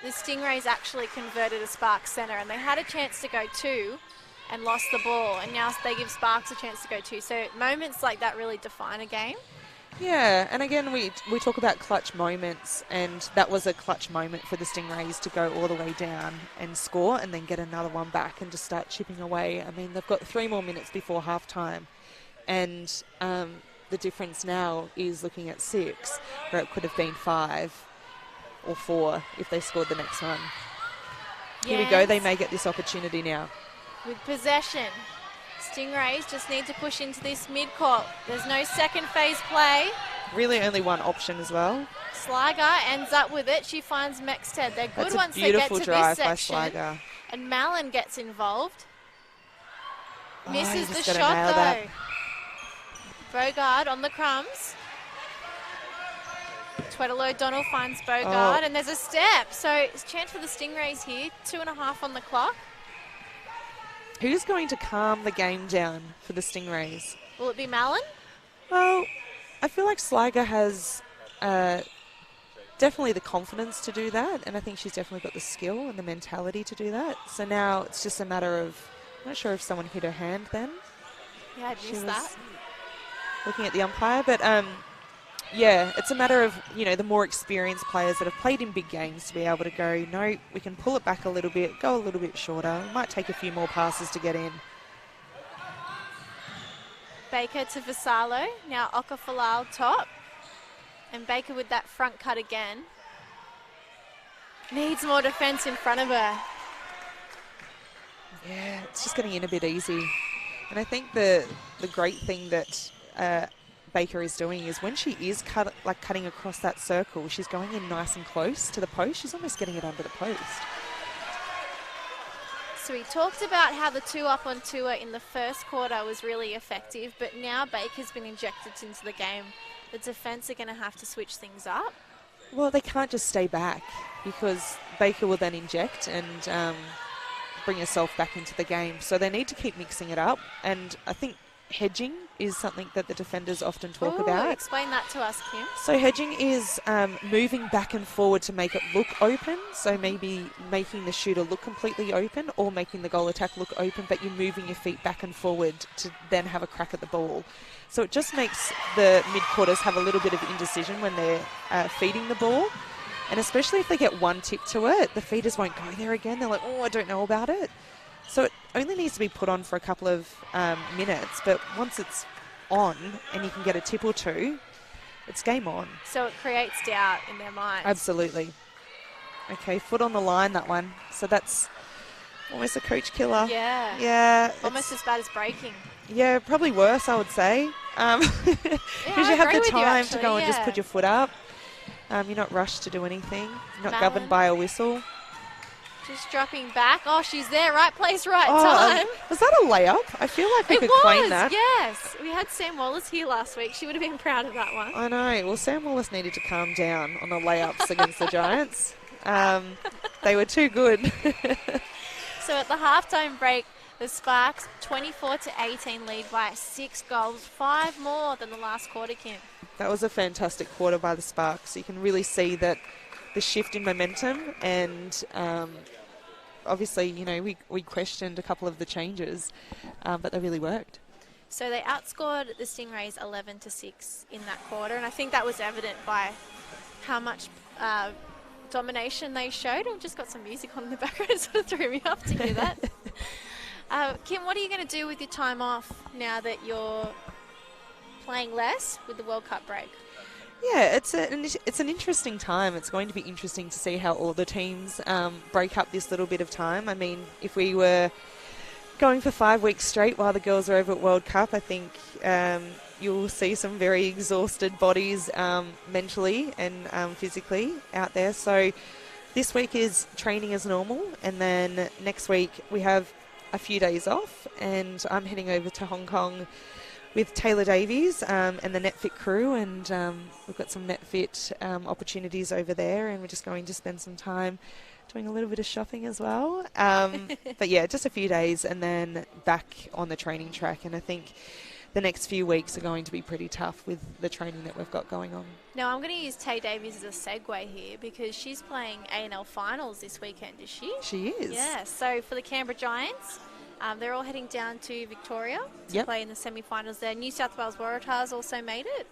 [SPEAKER 1] the Stingrays actually converted a Sparks centre, and they had a chance to go 2 and lost the ball, and now they give Sparks a chance to go 2. So moments like that really define a game.
[SPEAKER 2] Yeah, and again, we talk about clutch moments, and that was a clutch moment for the Stingrays to go all the way down and score and then get another one back and just start chipping away. I mean, they've got 3 more minutes before halftime, and the difference now is looking at 6, where it could have been 5 or 4 if they scored the next one. Yes. Here we go, they may get this opportunity now.
[SPEAKER 1] With possession, Stingrays just need to push into this mid-court. There's no second phase play.
[SPEAKER 2] Really only one option as well.
[SPEAKER 1] Sliger ends up with it. She finds Mexted. They're good once they get to this section.
[SPEAKER 2] Beautiful drive by Sliger.
[SPEAKER 1] And Mallon gets involved. Misses the shot though.
[SPEAKER 2] That.
[SPEAKER 1] Bogard on the crumbs. Tweddle O'Donnell finds Bogard, and there's a step. So it's a chance for the Stingrays here. 2.5 on the clock.
[SPEAKER 2] Who's going to calm the game down for the Stingrays?
[SPEAKER 1] Will it be Mallon?
[SPEAKER 2] Well, I feel like Sliger has definitely the confidence to do that, and I think she's definitely got the skill and the mentality to do that. So now it's just a matter of, I'm not sure if someone hit her hand then.
[SPEAKER 1] Yeah, I missed that.
[SPEAKER 2] Looking at the umpire, but yeah, it's a matter of, you know, the more experienced players that have played in big games to be able to go, no, we can pull it back a little bit, go a little bit shorter. It might take a few more passes to get in.
[SPEAKER 1] Baker to Vassallo. Now Okafalau top. And Baker with that front cut again. Needs more defence in front of her.
[SPEAKER 2] Yeah, it's just getting in a bit easy. And I think the great thing that Baker is doing is when she is cutting across that circle, she's going in nice and close to the post. She's almost getting it under the post.
[SPEAKER 1] So we talked about how the 2 up on 2 in the first quarter was really effective, but now Baker's been injected into the game. The defence are going to have to switch things up.
[SPEAKER 2] Well, they can't just stay back because Baker will then inject and bring herself back into the game. So they need to keep mixing it up, and I think hedging is something that the defenders often talk about.
[SPEAKER 1] Explain that to us, Kim.
[SPEAKER 2] So hedging is moving back and forward to make it look open. So maybe making the shooter look completely open or making the goal attack look open, but you're moving your feet back and forward to then have a crack at the ball. So it just makes the mid-quarters have a little bit of indecision when they're feeding the ball. And especially if they get one tip to it, the feeders won't go there again. They're like, oh, I don't know about it. So it only needs to be put on for a couple of minutes. But once it's on and you can get a tip or two, it's game on.
[SPEAKER 1] So it creates doubt in their minds.
[SPEAKER 2] Absolutely. Okay, foot on the line, that one. So that's almost a coach killer.
[SPEAKER 1] Yeah.
[SPEAKER 2] Yeah.
[SPEAKER 1] Almost as bad as breaking.
[SPEAKER 2] Yeah, probably worse, I would say. Because you have the time to go and just put your foot up. You're not rushed to do anything. You're not governed by a whistle.
[SPEAKER 1] Just dropping back. Oh, she's there. Right place, right time.
[SPEAKER 2] Was that a layup? I feel like we could claim that.
[SPEAKER 1] Yes. We had Sam Wallace here last week. She would have been proud of that one.
[SPEAKER 2] I know. Well, Sam Wallace needed to calm down on the layups against the Giants. They were too good.
[SPEAKER 1] So at the halftime break, the Sparks 24-18 lead by 6 goals, 5 more than the last quarter, Kim.
[SPEAKER 2] That was a fantastic quarter by the Sparks. You can really see that the shift in momentum, and obviously, you know, we questioned a couple of the changes, but they really worked.
[SPEAKER 1] So they outscored the Stingrays 11-6 in that quarter, and I think that was evident by how much domination they showed. I've just got some music on in the background. It sort of threw me off to hear that. Kim, what are you going to do with your time off now that you're playing less with the World Cup break?
[SPEAKER 2] Yeah, it's an interesting time. It's going to be interesting to see how all the teams break up this little bit of time. I mean, if we were going for 5 weeks straight while the girls are over at World Cup, I think you'll see some very exhausted bodies mentally and physically out there. So this week is training as normal, and then next week we have a few days off, and I'm heading over to Hong Kong with Taylor Davies and the NetFit crew, and we've got some NetFit opportunities over there, and we're just going to spend some time doing a little bit of shopping as well. But yeah, just a few days and then back on the training track, and I think the next few weeks are going to be pretty tough with the training that we've got going on.
[SPEAKER 1] Now I'm going to use Tay Davies as a segue here, because she's playing A&L finals this weekend, is she?
[SPEAKER 2] She is.
[SPEAKER 1] Yeah, so for the Canberra Giants, they're all heading down to Victoria to play in the semi-finals there. New South Wales Waratahs also made it.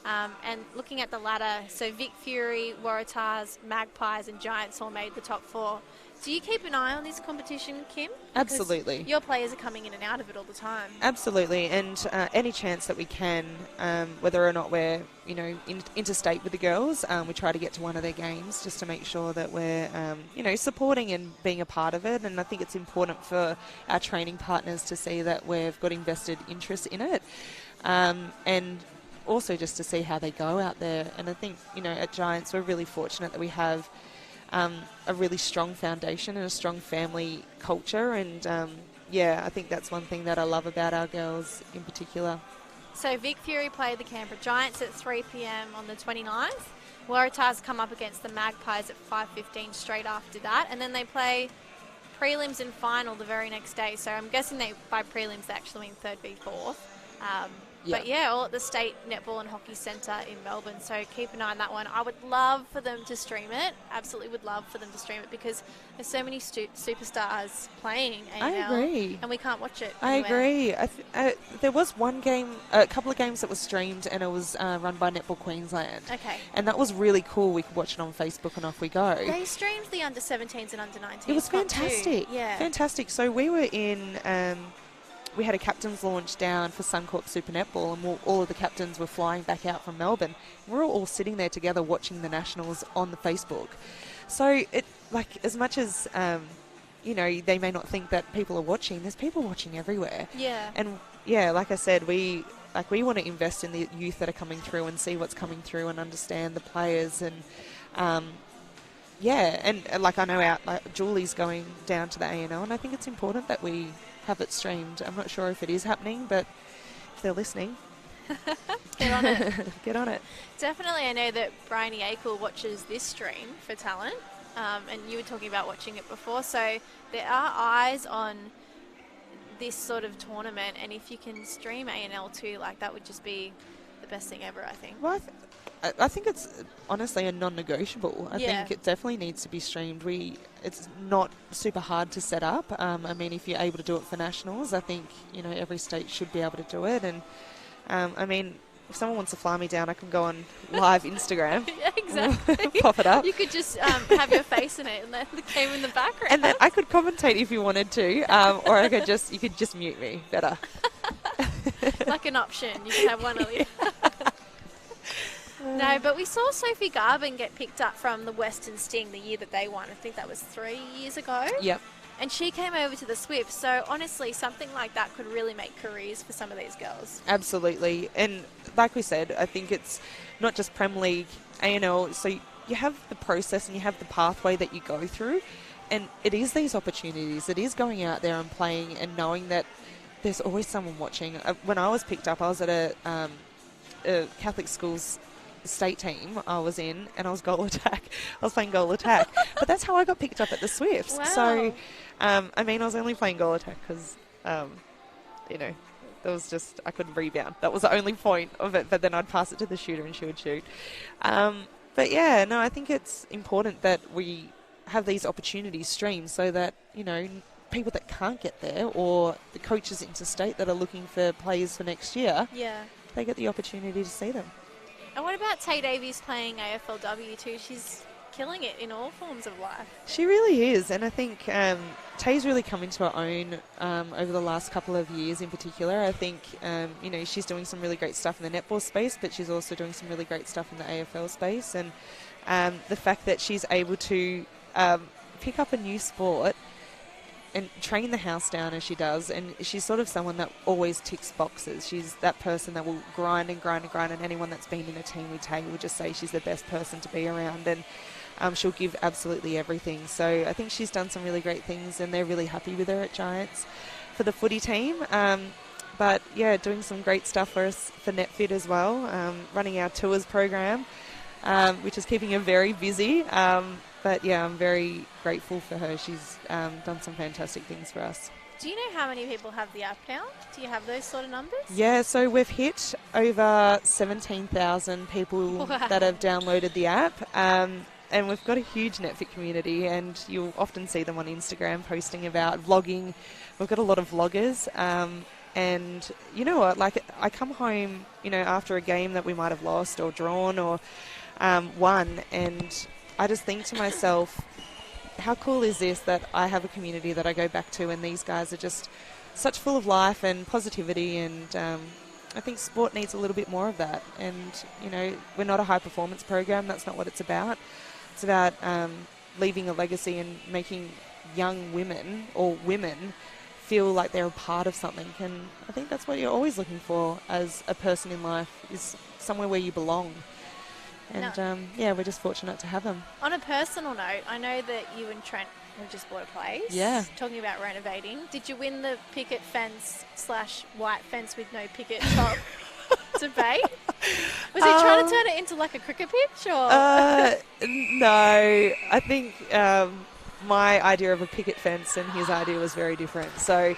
[SPEAKER 1] And looking at the ladder, so Vic Fury, Waratahs, Magpies and Giants all made the top 4. Do you keep an eye on this competition, Kim? Because
[SPEAKER 2] absolutely.
[SPEAKER 1] Your players are coming in and out of it all the time.
[SPEAKER 2] Absolutely, and any chance that we can, whether or not we're, you know, interstate with the girls, we try to get to one of their games just to make sure that we're, you know, supporting and being a part of it. And I think it's important for our training partners to see that we've got invested interest in it, and also just to see how they go out there. And I think, you know, at Giants we're really fortunate that we have a really strong foundation and a strong family culture, and yeah, I think that's one thing that I love about our girls in particular.
[SPEAKER 1] So Vic Fury play the Canberra Giants at 3 p.m. on the 29th. Waratahs come up against the Magpies at 5:15 straight after that, and then they play prelims and final the very next day. So I'm guessing by prelims they actually mean 3rd v 4th. But yeah, all at the State Netball and Hockey Centre in Melbourne. So keep an eye on that one. I would love for them to stream it. Absolutely would love for them to stream it, because there's so many superstars playing ANL.
[SPEAKER 2] I agree.
[SPEAKER 1] And we can't watch it
[SPEAKER 2] anywhere.
[SPEAKER 1] I
[SPEAKER 2] agree. There was one game, a couple of games that was streamed, and it was run by Netball Queensland.
[SPEAKER 1] Okay.
[SPEAKER 2] And that was really cool. We could watch it on Facebook and off we go.
[SPEAKER 1] They streamed the under-17s and under-19s.
[SPEAKER 2] It was fantastic.
[SPEAKER 1] Yeah.
[SPEAKER 2] Fantastic. So we were in... we had a captain's launch down for Suncorp Super Netball, and all of the captains were flying back out from Melbourne. We were all sitting there together watching the Nationals on the Facebook. So it, like, as much as you know, they may not think that people are watching, there's people watching everywhere.
[SPEAKER 1] Yeah.
[SPEAKER 2] And yeah, like I said, we want to invest in the youth that are coming through and see what's coming through and understand the players, and yeah, and like I know Julie's going down to the A&L, and I think it's important that we have it streamed. I'm not sure if it is happening, but if they're listening,
[SPEAKER 1] get on it.
[SPEAKER 2] Get on it.
[SPEAKER 1] Definitely. I know that Bryony Akel watches this stream for talent, and you were talking about watching it before, so there are eyes on this sort of tournament, and if you can stream A&L too, like, that would just be the best thing ever, I think.
[SPEAKER 2] Well, I think it's honestly a non-negotiable. I think it definitely needs to be streamed. It's not super hard to set up. I mean, if you're able to do it for nationals, I think, you know, every state should be able to do it. And I mean, if someone wants to fly me down, I can go on live Instagram.
[SPEAKER 1] Yeah, exactly.
[SPEAKER 2] Pop it up.
[SPEAKER 1] You could just have your face in it and then the game in the background.
[SPEAKER 2] And then I could commentate if you wanted to, or you could just mute me. Better.
[SPEAKER 1] Like an option. You can have one of you. No, but we saw Sophie Garvin get picked up from the Western Sting the year that they won. I think that was 3 years ago.
[SPEAKER 2] Yep.
[SPEAKER 1] And she came over to the Swifts. So honestly, something like that could really make careers for some of these girls.
[SPEAKER 2] Absolutely. And like we said, I think it's not just Prem League, ANL. So you have the process and you have the pathway that you go through. And it is these opportunities. It is going out there and playing and knowing that there's always someone watching. When I was picked up, I was at a Catholic school's state team I was in, and I was goal attack. I was playing goal attack. But that's how I got picked up at the Swifts.
[SPEAKER 1] Wow.
[SPEAKER 2] So, I mean, I was only playing goal attack because, there was just, I couldn't rebound. That was the only point of it. But then I'd pass it to the shooter and she would shoot. But yeah, no, I think it's important that we have these opportunities streamed so that, people that can't get there or the coaches interstate that are looking for players for next year, they get the opportunity to see them.
[SPEAKER 1] And what about Tay Davies playing AFLW too? She's killing it in all forms of life.
[SPEAKER 2] She really is, and I think Tay's really come into her own over the last couple of years in particular. I think, she's doing some really great stuff in the netball space, but she's also doing some really great stuff in the AFL space. And the fact that she's able to pick up a new sport and train the house down as she does, and she's sort of someone that always ticks boxes. She's that person that will grind and grind and grind, and anyone that's been in a team with Tay will just say she's the best person to be around, and she'll give absolutely everything. So I think she's done some really great things, and they're really happy with her at Giants for the footy team. But yeah, doing some great stuff for us for NetFit as well, running our tours program, which is keeping her very busy. But yeah, I'm very grateful for her. She's done some fantastic things for us.
[SPEAKER 1] Do you know how many people have the app now? Do you have those sort of numbers?
[SPEAKER 2] Yeah, so we've hit over 17,000 people that have downloaded the app. And we've got a huge NetFit community, and you'll often see them on Instagram posting about vlogging. We've got a lot of vloggers. And you know what, like I come home, after a game that we might have lost or drawn or won, and I just think to myself, how cool is this that I have a community that I go back to, and these guys are just such full of life and positivity, and I think sport needs a little bit more of that. And, we're not a high-performance program. That's not what it's about. It's about leaving a legacy and making young women or women feel like they're a part of something. And I think that's what you're always looking for as a person in life, is somewhere where you belong. And, we're just fortunate to have them.
[SPEAKER 1] On a personal note, I know that you and Trent have just bought a place.
[SPEAKER 2] Yeah.
[SPEAKER 1] Talking about renovating. Did you win the picket fence / white fence with no picket top debate? Was he trying to turn it into like a cricket pitch? Or?
[SPEAKER 2] No. I think my idea of a picket fence and his idea was very different. So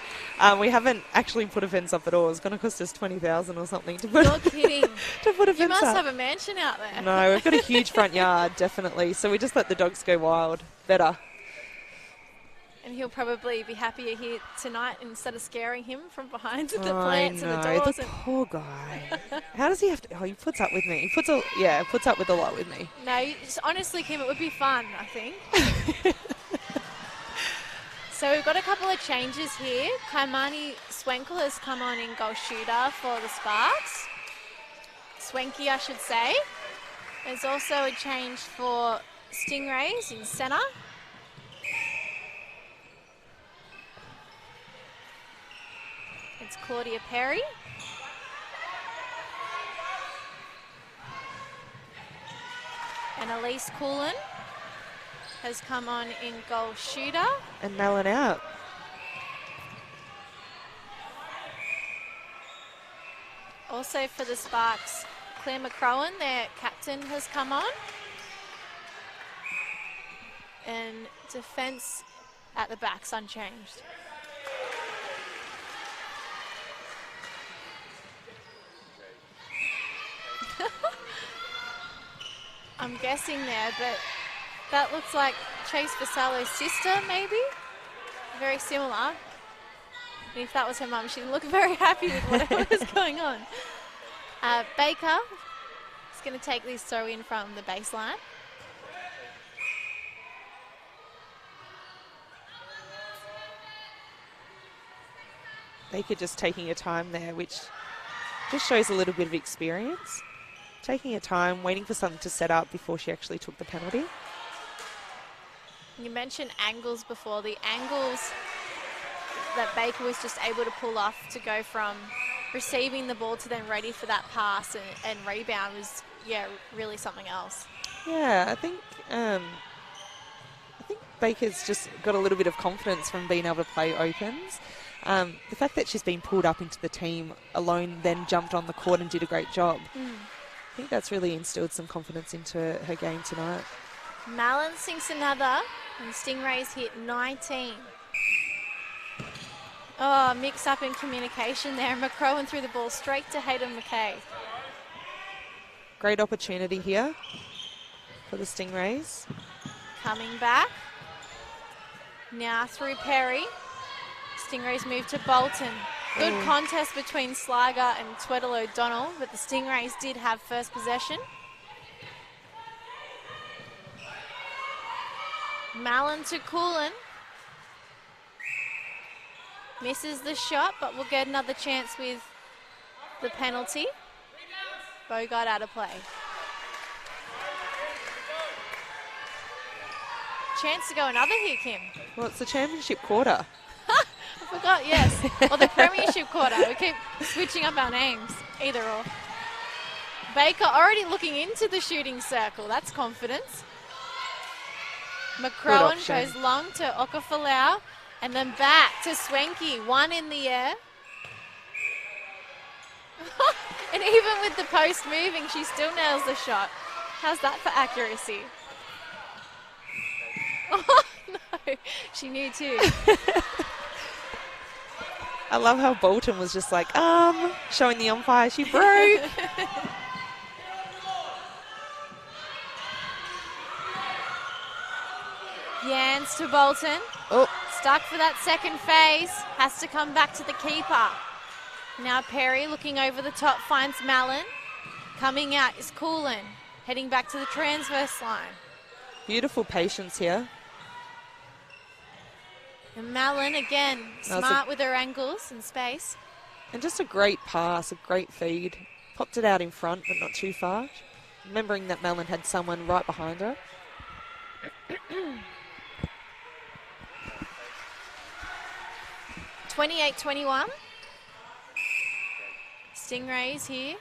[SPEAKER 2] we haven't actually put a fence up at all. It's going to cost us $20,000 or something to put.
[SPEAKER 1] You're kidding.
[SPEAKER 2] To put a fence up.
[SPEAKER 1] You must have a mansion out there.
[SPEAKER 2] No, we've got a huge front yard, definitely. So we just let the dogs go wild. Better.
[SPEAKER 1] And he'll probably be happier here tonight instead of scaring him from behind the plants and the doors.
[SPEAKER 2] The poor guy. How does he have to? Oh, he puts up with me. He puts up with a lot with me.
[SPEAKER 1] No, honestly, Kim, it would be fun, I think. So we've got a couple of changes here. Kaimani Swenkel has come on in goal shooter for the Sparks. Swenky, I should say. There's also a change for Stingrays in centre. It's Claudia Perry. And Elise Coolin has come on in goal shooter.
[SPEAKER 2] And Mellon out.
[SPEAKER 1] Also for the Sparks, Claire McCrowan, their captain, has come on. And defence at the back's unchanged. I'm guessing there, but that looks like Chase Vassallo's sister, maybe? Very similar. And if that was her mum, she didn't look very happy with whatever was going on. Baker is going to take this throw in from the baseline.
[SPEAKER 2] Baker just taking her time there, which just shows a little bit of experience. Taking her time, waiting for something to set up before she actually took the penalty.
[SPEAKER 1] You mentioned angles before. The angles that Baker was just able to pull off to go from receiving the ball to then ready for that pass and rebound was, yeah, really something else.
[SPEAKER 2] Yeah, I think Baker's just got a little bit of confidence from being able to play opens. The fact that she's been pulled up into the team alone, then jumped on the court and did a great job. I think that's really instilled some confidence into her game tonight.
[SPEAKER 1] Mallon sinks another, and Stingrays hit 19. Oh, mix up in communication there. McCrowan threw the ball straight to Hayden McKay.
[SPEAKER 2] Great opportunity here for the Stingrays.
[SPEAKER 1] Coming back. Now through Perry. Stingrays move to Bolton. Good contest between Sliger and Tweddle O'Donnell, but the Stingrays did have first possession. Mallon to Coolin. Misses the shot, but we'll get another chance with the penalty. Bogart out of play. Chance to go another here, Kim.
[SPEAKER 2] Well, it's the championship quarter.
[SPEAKER 1] I forgot, yes. Or the premiership quarter. We keep switching up our names. Either or. Baker already looking into the shooting circle. That's confidence. McCrowan goes long to Okafalau and then back to Swanky. One in the air. And even with the post moving, she still nails the shot. How's that for accuracy? Oh, no. She knew too.
[SPEAKER 2] I love how Bolton was just like, showing the umpire she broke.
[SPEAKER 1] Yans to Bolton.
[SPEAKER 2] Oh.
[SPEAKER 1] Stuck for that second phase. Has to come back to the keeper. Now Perry looking over the top finds Mallon. Coming out is Coolin. Heading back to the transverse line.
[SPEAKER 2] Beautiful patience here.
[SPEAKER 1] And Mallon, again, smart with her angles and space.
[SPEAKER 2] And just a great pass, a great feed. Popped it out in front, but not too far. Remembering that Mallon had someone right behind her.
[SPEAKER 1] 28-21. Stingrays here.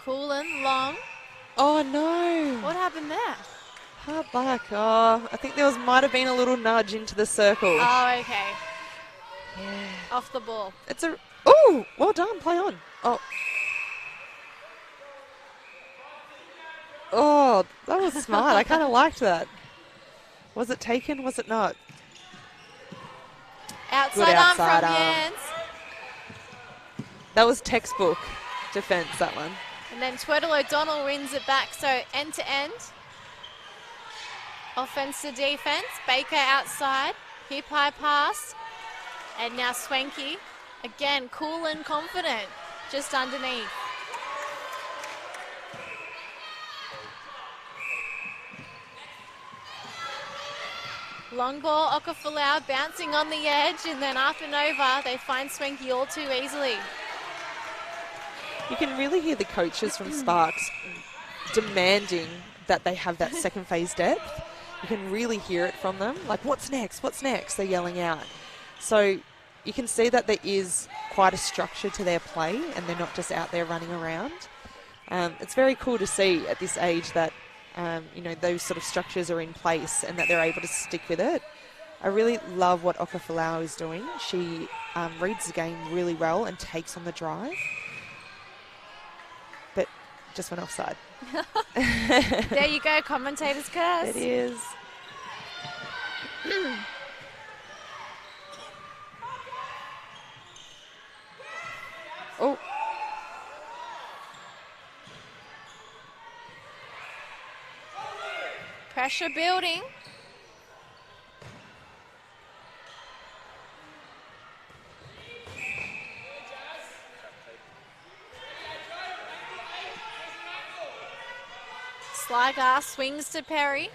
[SPEAKER 1] Coolin, long.
[SPEAKER 2] Oh, no.
[SPEAKER 1] What happened there?
[SPEAKER 2] Hard luck. Oh, I think there might have been a little nudge into the circle.
[SPEAKER 1] Oh, okay.
[SPEAKER 2] Yeah.
[SPEAKER 1] Off the ball.
[SPEAKER 2] It's a... Oh, well done. Play on. Oh. Oh, that was smart. I kind of liked that. Was it taken? Was it not?
[SPEAKER 1] Outside arm from Jans.
[SPEAKER 2] That was textbook defense, that one.
[SPEAKER 1] And then Tweddle O'Donnell wins it back. So end to end. Offense to defense. Baker outside. Hip high pass. And now Swanky. Again, cool and confident. Just underneath. Long ball, Okafalau bouncing on the edge, and then up and over, they find Swanky all too easily.
[SPEAKER 2] You can really hear the coaches from Sparks demanding that they have that second phase depth. You can really hear it from them. Like, what's next? What's next? They're yelling out. So you can see that there is quite a structure to their play, and they're not just out there running around. It's very cool to see at this age that those sort of structures are in place and that they're able to stick with it. I really love what Okafalau is doing. She reads the game really well and takes on the drive. But just went offside.
[SPEAKER 1] There you go, commentator's curse.
[SPEAKER 2] It is. Oh.
[SPEAKER 1] Pressure building. Sligar swings to Perry.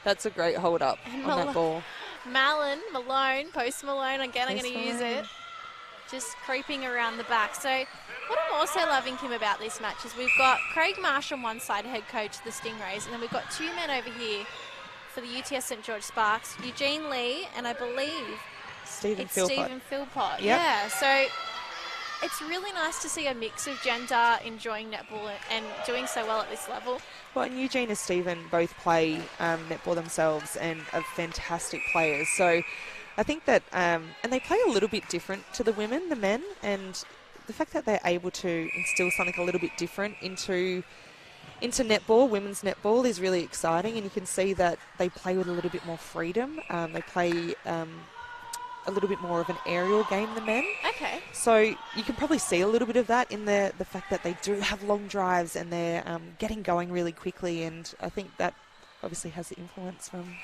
[SPEAKER 2] That's a great hold up
[SPEAKER 1] And
[SPEAKER 2] on that ball.
[SPEAKER 1] Malone, Post Malone, again I'm going to use it. Just creeping around the back. So what I'm also loving, Kim, about this match is we've got Craig Marsh on one side, head coach of the Stingrays, and then we've got two men over here for the UTS St George Sparks, Eugene Lee, and I believe
[SPEAKER 2] Stephen
[SPEAKER 1] it's
[SPEAKER 2] Philpott.
[SPEAKER 1] Stephen Philpott.
[SPEAKER 2] Yep.
[SPEAKER 1] Yeah, so it's really nice to see a mix of gender enjoying netball and doing so well at this level.
[SPEAKER 2] Well, and Eugene and Stephen both play netball themselves and are fantastic players. So I think that, and they play a little bit different to the women, the men, and the fact that they're able to instill something a little bit different into netball, women's netball, is really exciting. And you can see that they play with a little bit more freedom. They play a little bit more of an aerial game than men.
[SPEAKER 1] Okay.
[SPEAKER 2] So you can probably see a little bit of that in the fact that they do have long drives and they're getting going really quickly. And I think that obviously has the influence from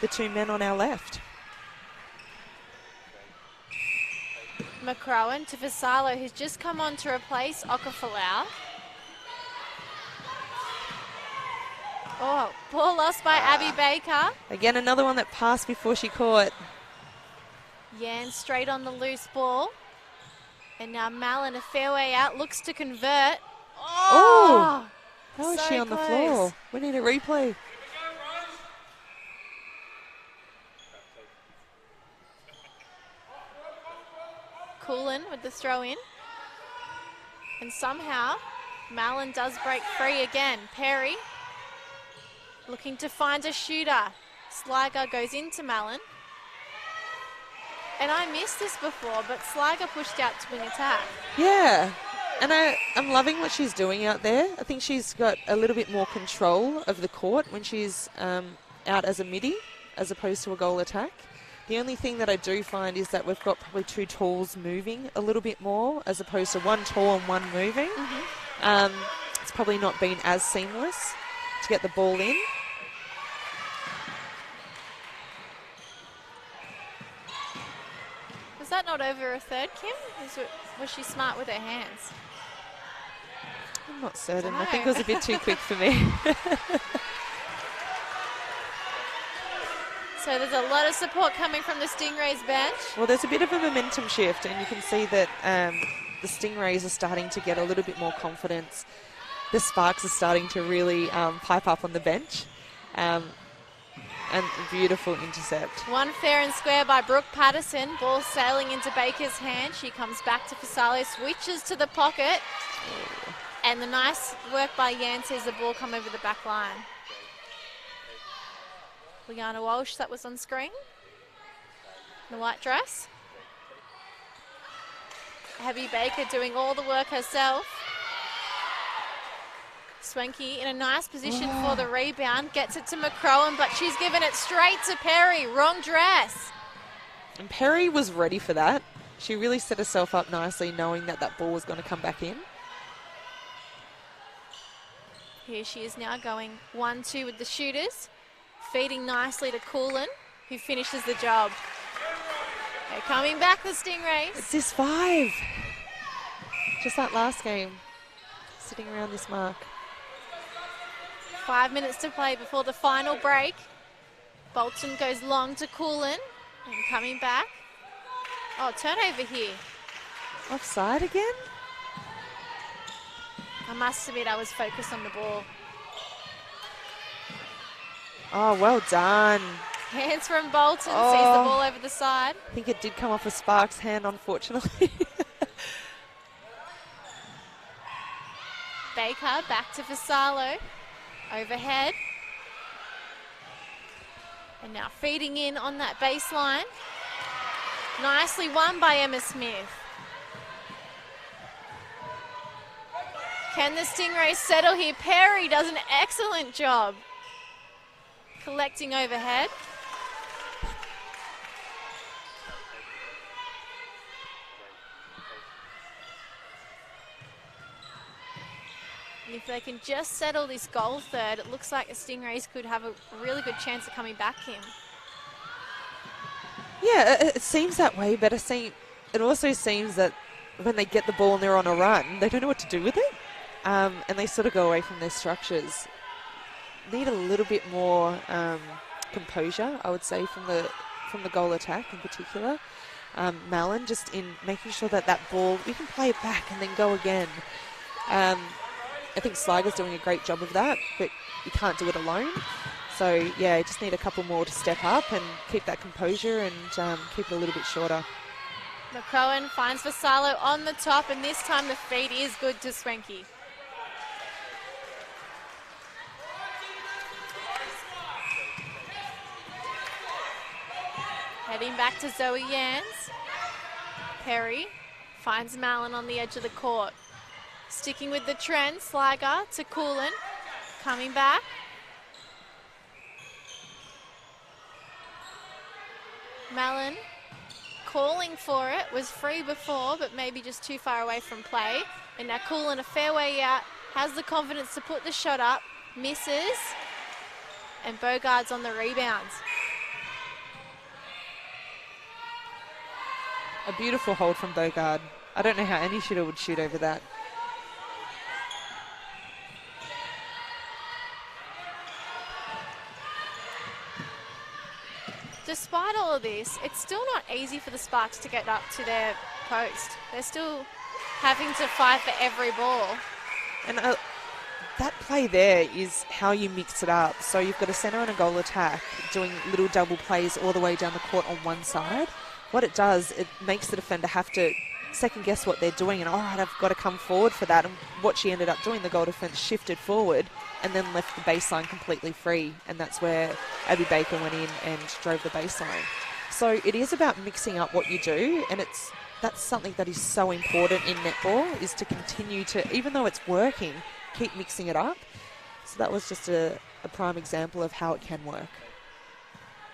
[SPEAKER 2] the two men on our left.
[SPEAKER 1] McCrowan to Vassallo, who's just come on to replace Okafalau. Oh, ball lost by Abby Baker.
[SPEAKER 2] Again, another one that passed before she caught.
[SPEAKER 1] Yan straight on the loose ball. And now Malin a fair way out, looks to convert.
[SPEAKER 2] Oh! How is
[SPEAKER 1] so
[SPEAKER 2] she on
[SPEAKER 1] close.
[SPEAKER 2] the floor? We need a replay.
[SPEAKER 1] Coolin with the throw in. And somehow Malin does break free again. Perry looking to find a shooter. Sligar goes into Malin. And I missed this before, but Sligar pushed out to wing attack.
[SPEAKER 2] Yeah. And I'm loving what she's doing out there. I think she's got a little bit more control of the court when she's out as a midi as opposed to a goal attack. The only thing that I do find is that we've got probably two talls moving a little bit more as opposed to one tall and one moving. Mm-hmm. It's probably not been as seamless to get the ball in.
[SPEAKER 1] Was that not over a third, Kim? Was she smart with her hands?
[SPEAKER 2] I'm not certain. I think it was a bit too quick for me.
[SPEAKER 1] So there's a lot of support coming from the Stingrays bench.
[SPEAKER 2] Well, there's a bit of a momentum shift, and you can see that the Stingrays are starting to get a little bit more confidence. The Sparks are starting to really pipe up on the bench. And a beautiful intercept.
[SPEAKER 1] One fair and square by Brooke Patterson. Ball sailing into Baker's hand. She comes back to Fasalo, switches to the pocket. Oh. And the nice work by Yan sees the ball come over the back line. Liana Walsh, that was on screen. The white dress. Abby Baker doing all the work herself. Swanky in a nice position for the rebound. Gets it to McCrowan, but she's given it straight to Perry. Wrong dress.
[SPEAKER 2] And Perry was ready for that. She really set herself up nicely knowing that that ball was going to come back in.
[SPEAKER 1] Here she is now going 1-2 with the shooters. Feeding nicely to Coolin, who finishes the job. They're coming back, the Stingrays.
[SPEAKER 2] It's this 5. Just like last game. Sitting around this mark.
[SPEAKER 1] 5 minutes to play before the final break. Bolton goes long to Coolin. And coming back. Oh, turnover here.
[SPEAKER 2] Offside again?
[SPEAKER 1] I must admit I was focused on the ball.
[SPEAKER 2] Oh, well done.
[SPEAKER 1] Hands from Bolton, sees the ball over the side.
[SPEAKER 2] I think it did come off a Sparks hand, unfortunately.
[SPEAKER 1] Baker back to Fasalo. Overhead. And now feeding in on that baseline. Nicely won by Emma Smith. Can the Stingrays settle here? Perry does an excellent job collecting overhead. And if they can just settle this goal third, it looks like the Stingrays could have a really good chance of coming back, Kim.
[SPEAKER 2] Yeah, it seems that way, but it also seems that when they get the ball and they're on a run, they don't know what to do with it. And they sort of go away from their structures. need a little bit more composure, I would say, from the goal attack in particular. Malin just in making sure that ball, you can play it back and then go again. I think Sliger's doing a great job of that, but you can't do it alone. So, yeah, you just need a couple more to step up and keep that composure and keep it a little bit shorter.
[SPEAKER 1] McCrowan finds Vassallo on the top, and this time the feed is good to Swanky. Heading back to Zoe Yans. Perry finds Malin on the edge of the court. Sticking with the trend, Sliger to Coolin. Coming back. Malin calling for it, was free before, but maybe just too far away from play. And now Coolin a fair way out, has the confidence to put the shot up, misses, and Bogard's on the rebounds.
[SPEAKER 2] A beautiful hold from Bogard. I don't know how any shooter would shoot over that.
[SPEAKER 1] Despite all of this, it's still not easy for the Sparks to get up to their post. They're still having to fight for every ball.
[SPEAKER 2] And that play there is how you mix it up. So you've got a centre and a goal attack doing little double plays all the way down the court on one side. What it does, it makes the defender have to second guess what they're doing and, all right, I've got to come forward for that. And what she ended up doing, the goal defence shifted forward and then left the baseline completely free. And that's where Abby Baker went in and drove the baseline. So it is about mixing up what you do, and that's something that is so important in netball, is to continue to, even though it's working, keep mixing it up. So that was just a prime example of how it can work.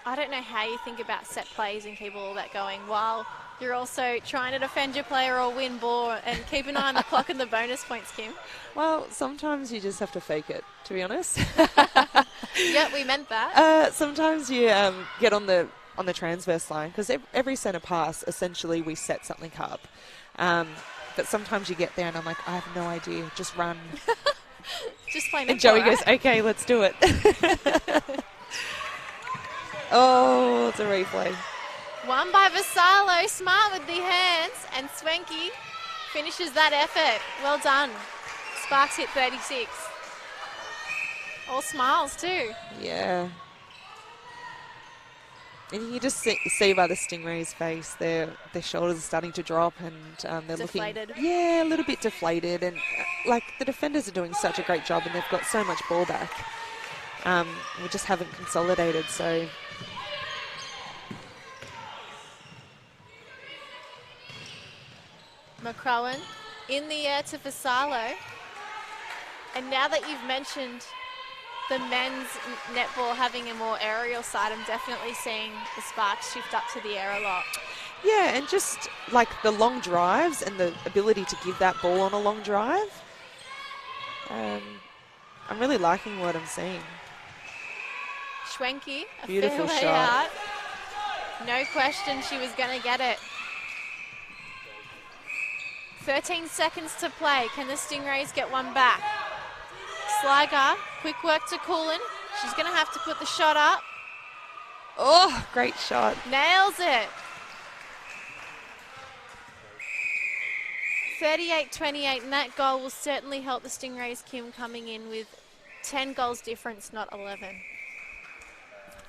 [SPEAKER 1] I don't know how you think about set plays and keep all that going while you're also trying to defend your player or win ball, and keep an eye on the clock and the bonus points, Kim.
[SPEAKER 2] Well, sometimes you just have to fake it, to be honest.
[SPEAKER 1] Yeah, we meant that.
[SPEAKER 2] Sometimes you get on the transverse line, because every centre pass, essentially, we set something up. But sometimes you get there and I'm like, I have no idea, just run.
[SPEAKER 1] Just play netball,
[SPEAKER 2] and Joey
[SPEAKER 1] right?
[SPEAKER 2] goes, okay, let's do it. Oh, it's a replay.
[SPEAKER 1] One by Vassallo, smart with the hands, and Swanky finishes that effort. Well done. Sparks hit 36. All smiles too.
[SPEAKER 2] Yeah. And you just see by the Stingrays' face, their shoulders are starting to drop, and they're
[SPEAKER 1] Deflated.
[SPEAKER 2] looking, a little bit deflated. And like, the defenders are doing such a great job, and they've got so much ball back. We just haven't consolidated, so.
[SPEAKER 1] McCrowan in the air to Vassallo. And now that you've mentioned the men's netball having a more aerial side, I'm definitely seeing the Sparks shift up to the air a lot.
[SPEAKER 2] Yeah, and just like the long drives and the ability to give that ball on a long drive. I'm really liking what I'm seeing.
[SPEAKER 1] Schwenke, a
[SPEAKER 2] Beautiful
[SPEAKER 1] fairway
[SPEAKER 2] shot.
[SPEAKER 1] out. No question she was going to get it. 13 seconds to play. Can the Stingrays get one back? Sliger, quick work to Coolin. She's going to have to put the shot up.
[SPEAKER 2] Oh, great shot.
[SPEAKER 1] Nails it. 38-28, and that goal will certainly help the Stingrays, Kim, coming in with 10 goals difference, not 11.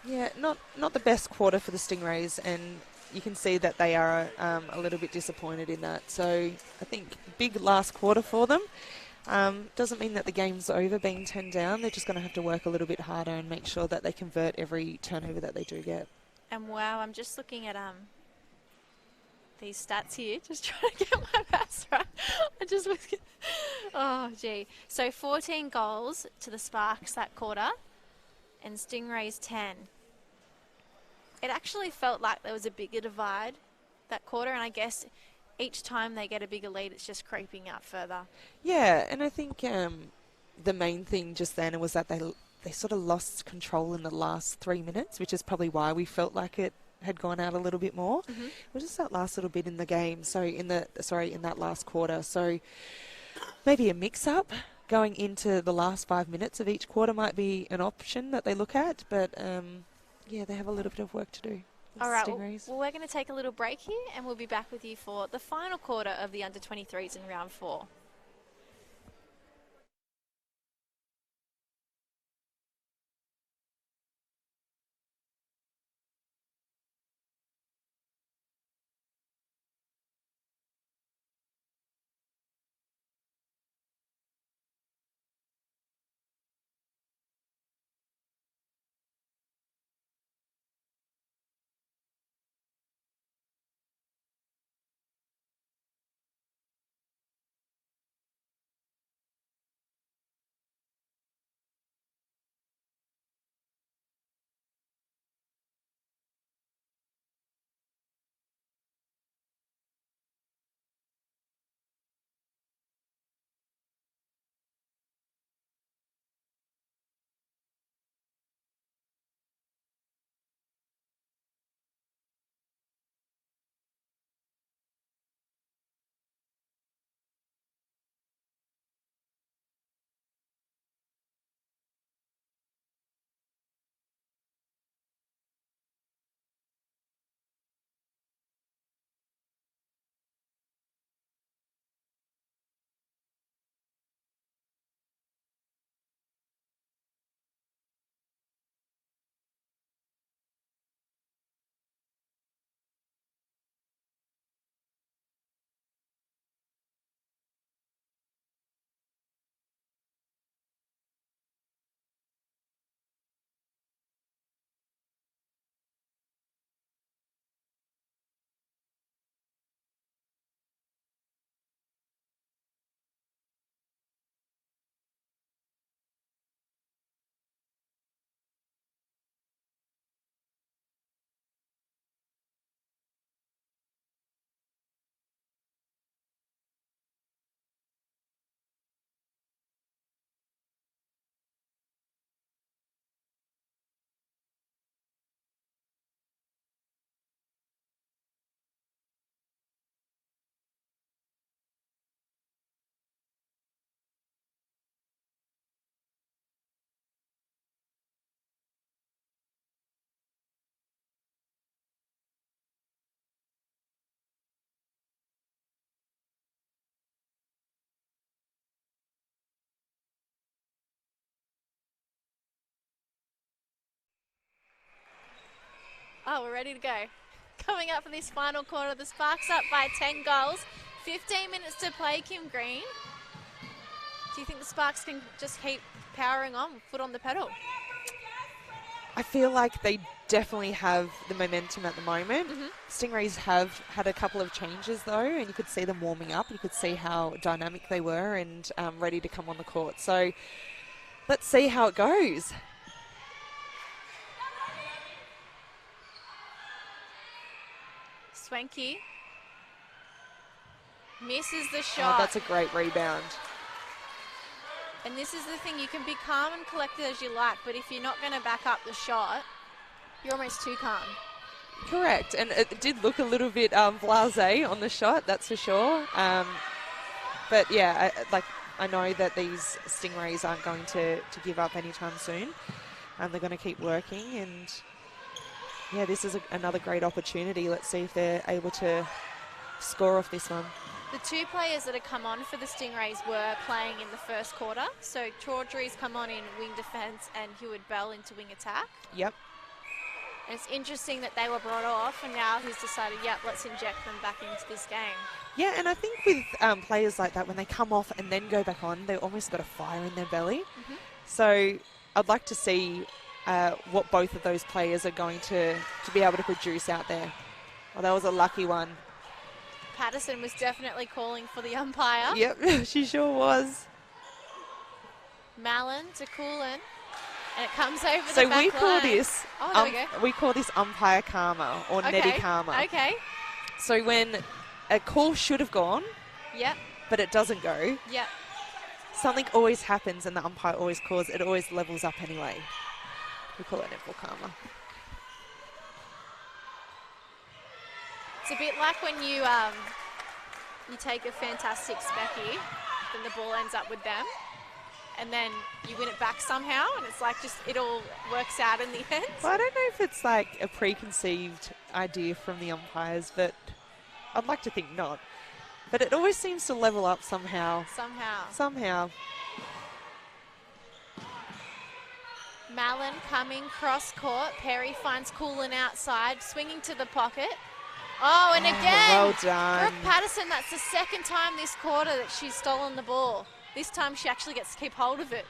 [SPEAKER 2] Yeah, not the best quarter for the Stingrays, and you can see that they are a little bit disappointed in that. So I think big last quarter for them. Doesn't mean that the game's over being 10 down. They're just going to have to work a little bit harder and make sure that they convert every turnover that they do get.
[SPEAKER 1] And wow, I'm just looking at these stats here, just trying to get my maths right. Oh, gee. So 14 goals to the Sparks that quarter, and Stingrays 10. It actually felt like there was a bigger divide that quarter, and I guess each time they get a bigger lead, it's just creeping up further.
[SPEAKER 2] Yeah, and I think the main thing just then was that they sort of lost control in the last 3 minutes, which is probably why we felt like it had gone out a little bit more.
[SPEAKER 1] Mm-hmm.
[SPEAKER 2] It was just that last little bit in the game, in that last quarter. So maybe a mix-up going into the last 5 minutes of each quarter might be an option that they look at, but yeah, they have a little bit of work to do.
[SPEAKER 1] All right, well, we're going to take a little break here, and we'll be back with you for the final quarter of the under-23s in round 4. Oh, we're ready to go. Coming up for this final quarter, the Sparks up by 10 goals. 15 minutes to play, Kim Green. Do you think the Sparks can just keep powering on, foot on the pedal?
[SPEAKER 2] I feel like they definitely have the momentum at the moment. Stingrays have had a couple of changes though, and you could see them warming up. You could see how dynamic they were and ready to come on the court. So let's see how it goes.
[SPEAKER 1] Swanky misses the shot.
[SPEAKER 2] Oh, that's a great rebound.
[SPEAKER 1] And this is the thing, you can be calm and collected as you like, but if you're not going to back up the shot, you're almost too calm.
[SPEAKER 2] Correct, and it did look a little bit blasé on the shot, that's for sure. But yeah, I know that these Stingrays aren't going to give up anytime soon. They're going to keep working, and yeah, this is another great opportunity. Let's see if they're able to score off this one.
[SPEAKER 1] The two players that have come on for the Stingrays were playing in the first quarter. So Chaudhry's come on in wing defence and Hewitt Bell into wing attack.
[SPEAKER 2] Yep.
[SPEAKER 1] And it's interesting that they were brought off and now he's decided, yep, let's inject them back into this game.
[SPEAKER 2] Yeah, and I think with players like that, when they come off and then go back on, they've almost got a fire in their belly. So I'd like to see what both of those players are going to be able to produce out there. Well, that was a lucky one.
[SPEAKER 1] Patterson was definitely calling for the umpire.
[SPEAKER 2] Yep, she sure was.
[SPEAKER 1] Mallon to Coolin, and it comes over
[SPEAKER 2] so
[SPEAKER 1] the back
[SPEAKER 2] we call
[SPEAKER 1] line.
[SPEAKER 2] this we call this umpire karma or netty karma.
[SPEAKER 1] Okay.
[SPEAKER 2] So when a call should have gone,
[SPEAKER 1] yep,
[SPEAKER 2] but it doesn't go,
[SPEAKER 1] yep,
[SPEAKER 2] something always happens and the umpire always calls. It always levels up anyway. We call it netball karma.
[SPEAKER 1] It's a bit like when you take a fantastic specky, then the ball ends up with them. and then you win it back somehow, and it's like just it all works out in the end.
[SPEAKER 2] Well, I don't know if it's like a preconceived idea from the umpires, but I'd like to think not. But it always seems to level up somehow. Somehow.
[SPEAKER 1] Mallon coming cross court. Perry finds Coolin outside, swinging to the pocket. Oh, and again,
[SPEAKER 2] well done.
[SPEAKER 1] Brooke Patterson, that's the second time this quarter that she's stolen the ball. This time she actually gets to keep hold of it.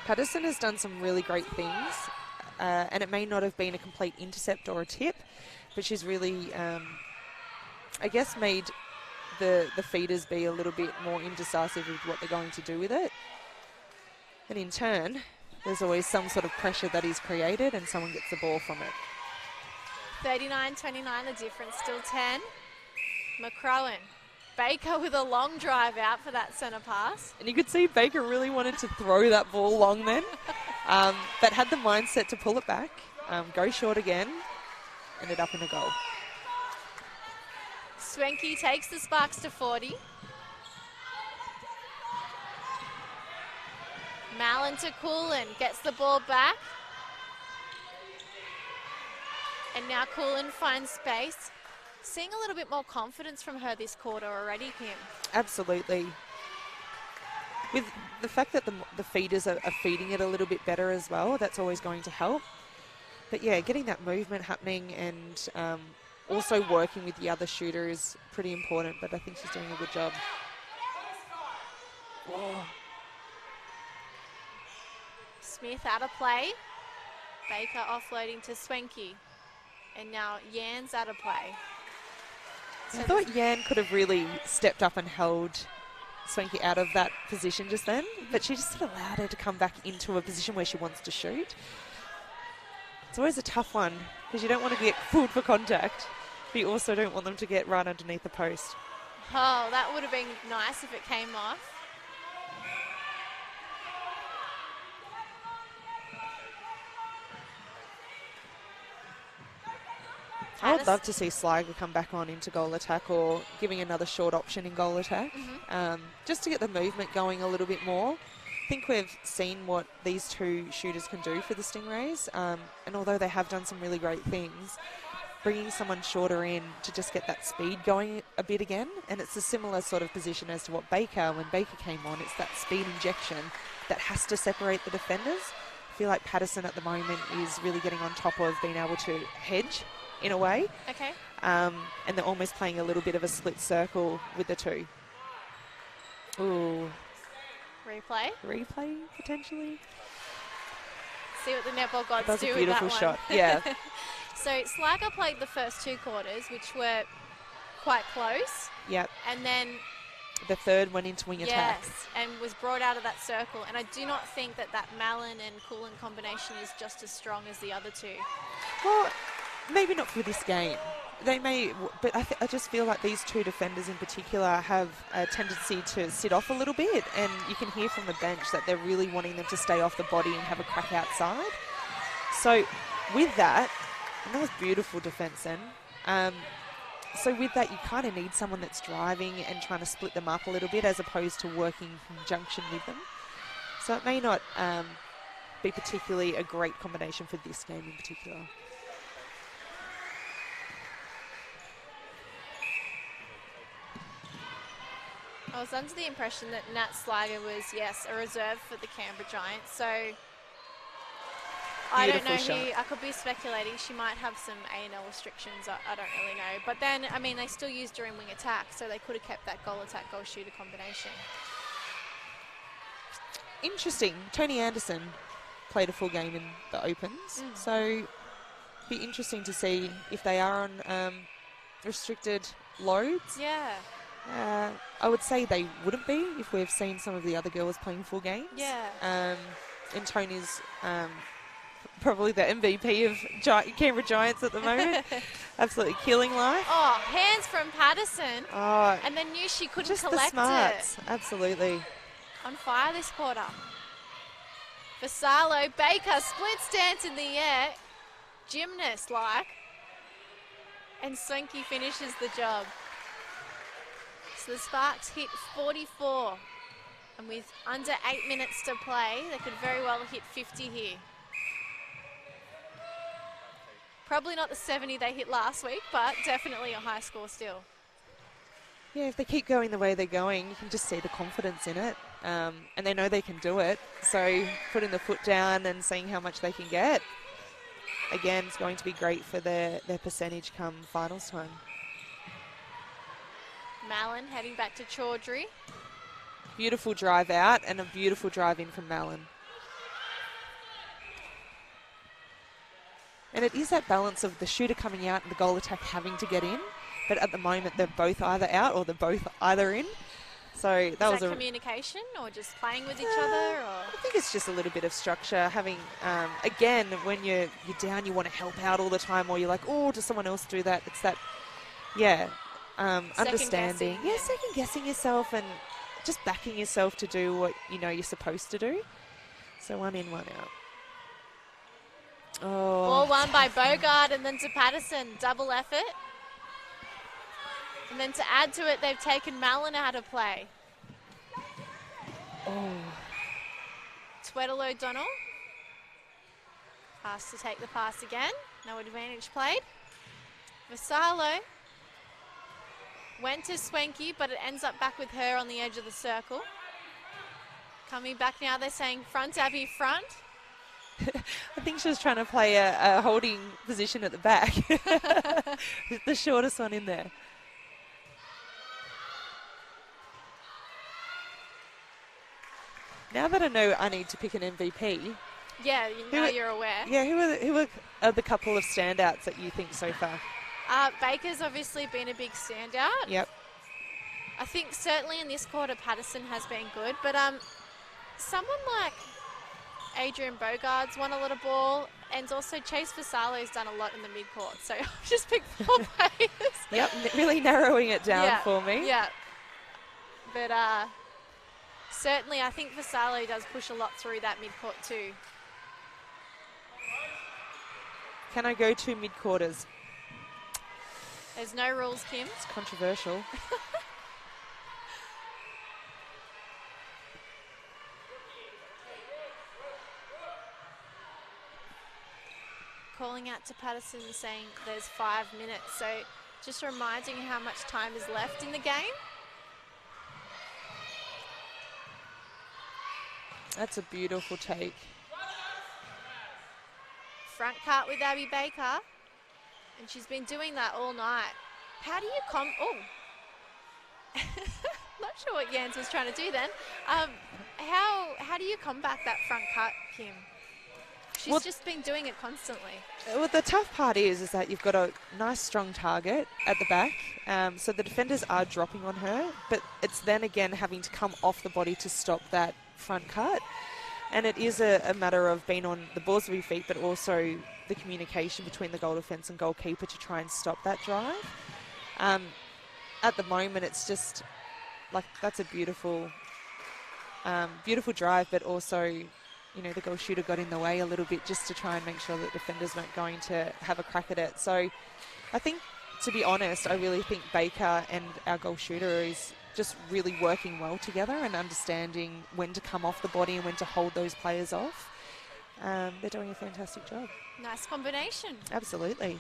[SPEAKER 2] Patterson has done some really great things, and it may not have been a complete intercept or a tip, but she's really, I guess, made the feeders be a little bit more indecisive with what they're going to do with it. And in turn, there's always some sort of pressure that is created and someone gets the ball from it.
[SPEAKER 1] 39-29, the difference, still 10. McCrowan. Baker with a long drive out for that centre pass.
[SPEAKER 2] And you could see Baker really wanted to throw that ball long then, but had the mindset to pull it back, go short again, ended up in a goal.
[SPEAKER 1] Swenke takes the Sparks to 40. Mallon to Coolin, gets the ball back. And now Coolin finds space. Seeing a little bit more confidence from her this quarter already, Kim.
[SPEAKER 2] Absolutely. With the fact that the feeders are feeding it a little bit better as well, that's always going to help. But yeah, getting that movement happening and also working with the other shooter is pretty important, but I think she's doing a good job. Whoa.
[SPEAKER 1] Smith out of play. Baker offloading to Swenke. And now Yan's out of play.
[SPEAKER 2] I thought Yan could have really stepped up and held Swenke out of that position just then, but she just allowed her to come back into a position where she wants to shoot. It's always a tough one because you don't want to get fooled for contact, but you also don't want them to get right underneath the post.
[SPEAKER 1] Oh, that would have been nice if it came off.
[SPEAKER 2] I would love to see Sligo come back on into goal attack or giving another short option in goal attack, just to get the movement going a little bit more. I think we've seen what these two shooters can do for the Stingrays, and although they have done some really great things, bringing someone shorter in to just get that speed going a bit again, and it's a similar sort of position as to what Baker, when Baker came on, it's that speed injection that has to separate the defenders. I feel like Patterson at the moment is really getting on top of being able to hedge in a way.
[SPEAKER 1] Okay.
[SPEAKER 2] And they're almost playing a little bit of a split circle with the two. Ooh. Replay, potentially.
[SPEAKER 1] See what the netball gods
[SPEAKER 2] That's
[SPEAKER 1] do
[SPEAKER 2] a beautiful
[SPEAKER 1] with that
[SPEAKER 2] shot,
[SPEAKER 1] one.
[SPEAKER 2] yeah.
[SPEAKER 1] So Sligo played the first two quarters, which were quite close.
[SPEAKER 2] Yep.
[SPEAKER 1] And then
[SPEAKER 2] the third went into wing attack.
[SPEAKER 1] Yes, and was brought out of that circle. And I do not think that Mallon and Coolin combination is just as strong as the other two.
[SPEAKER 2] Well, maybe not for this game. They may, but I just feel like these two defenders in particular have a tendency to sit off a little bit, and you can hear from the bench that they're really wanting them to stay off the body and have a crack outside. So with that, and that was beautiful defence then. So with that, you kind of need someone that's driving and trying to split them up a little bit as opposed to working in conjunction with them. So it may not be particularly a great combination for this game in particular.
[SPEAKER 1] I was under the impression that Nat Sligo was, yes, a reserve for the Canberra Giants. So I don't know who, I could be speculating. She might have some A&L restrictions. I don't really know. But then, I mean, they still used her in wing attack, so they could have kept that goal attack, goal shooter combination.
[SPEAKER 2] Interesting. Tony Anderson played a full game in the Opens. So be interesting to see if they are on restricted loads.
[SPEAKER 1] Yeah.
[SPEAKER 2] I would say they wouldn't be if we've seen some of the other girls playing full games.
[SPEAKER 1] Yeah.
[SPEAKER 2] And Tony's probably the MVP of Canberra Giants at the moment. Absolutely killing life.
[SPEAKER 1] Oh, hands from Patterson.
[SPEAKER 2] Oh,
[SPEAKER 1] and then knew she couldn't
[SPEAKER 2] just
[SPEAKER 1] collect
[SPEAKER 2] the smarts.
[SPEAKER 1] it.
[SPEAKER 2] Absolutely.
[SPEAKER 1] On fire this quarter. Vassallo, Baker, split stance in the air. Gymnast-like. And Swenke finishes the job. So the Sparks hit 44. And with under 8 minutes to play, they could very well hit 50 here. Probably not the 70 they hit last week, but definitely a high score still.
[SPEAKER 2] Yeah, if they keep going the way they're going, you can just see the confidence in it. And they know they can do it. So putting the foot down and seeing how much they can get, again, it's going to be great for their percentage come finals time.
[SPEAKER 1] Mallon heading back to Chaudhry.
[SPEAKER 2] Beautiful drive out and a beautiful drive in from Mallon. And it is that balance of the shooter coming out and the goal attack having to get in. But at the moment, they're both either out or they're both either in. So that was
[SPEAKER 1] communication or just playing with each other? Or?
[SPEAKER 2] I think it's just a little bit of structure. Having, again, when you're down, you want to help out all the time, or you're like, oh, does someone else do that? It's that, understanding. Yeah, second guessing yourself and just backing yourself to do what you know you're supposed to do. So one in, one out. Oh,
[SPEAKER 1] ball won by Bogard and then to Patterson. Double effort. And then to add to it, they've taken Mallon out of play.
[SPEAKER 2] Oh.
[SPEAKER 1] Tweddle O'Donnell. Pass to take the pass again. No advantage played. Vassallo went to Swanky, but it ends up back with her on the edge of the circle. Coming back now, they're saying front, Abby, front.
[SPEAKER 2] I think she was trying to play a holding position at the back. The shortest one in there. Now that I know I need to pick an MVP.
[SPEAKER 1] Yeah, you're aware.
[SPEAKER 2] Yeah, who are the couple of standouts that you think so far?
[SPEAKER 1] Baker's obviously been a big standout.
[SPEAKER 2] Yep.
[SPEAKER 1] I think certainly in this quarter, Patterson has been good, but someone like Adrian Bogard's won a lot of ball, and also Chase Vassallo's done a lot in the midcourt. So I've just picked 4 players.
[SPEAKER 2] Yep, really narrowing it down for me.
[SPEAKER 1] Yeah. But certainly I think Vassallo does push a lot through that midcourt too.
[SPEAKER 2] Can I go to mid-quarters?
[SPEAKER 1] There's no rules, Kim.
[SPEAKER 2] It's controversial.
[SPEAKER 1] Calling out to Patterson saying there's 5 minutes. So just reminding how much time is left in the game.
[SPEAKER 2] That's a beautiful take.
[SPEAKER 1] Front cut with Abby Baker. And she's been doing that all night. How do you not sure what Jans was trying to do then. How do you combat that front cut, Kim? She's just been doing it constantly.
[SPEAKER 2] Well, the tough part is that you've got a nice strong target at the back. So the defenders are dropping on her, but it's then again having to come off the body to stop that front cut. And it is a matter of being on the balls of your feet, but also the communication between the goal defence and goalkeeper to try and stop that drive. At the moment, it's just like that's a beautiful drive, but also, you know, the goal shooter got in the way a little bit just to try and make sure that defenders weren't going to have a crack at it. So I think, to be honest, I really think Baker and our goal shooter is just really working well together and understanding when to come off the body and when to hold those players off. They're doing a fantastic job.
[SPEAKER 1] Nice combination.
[SPEAKER 2] Absolutely.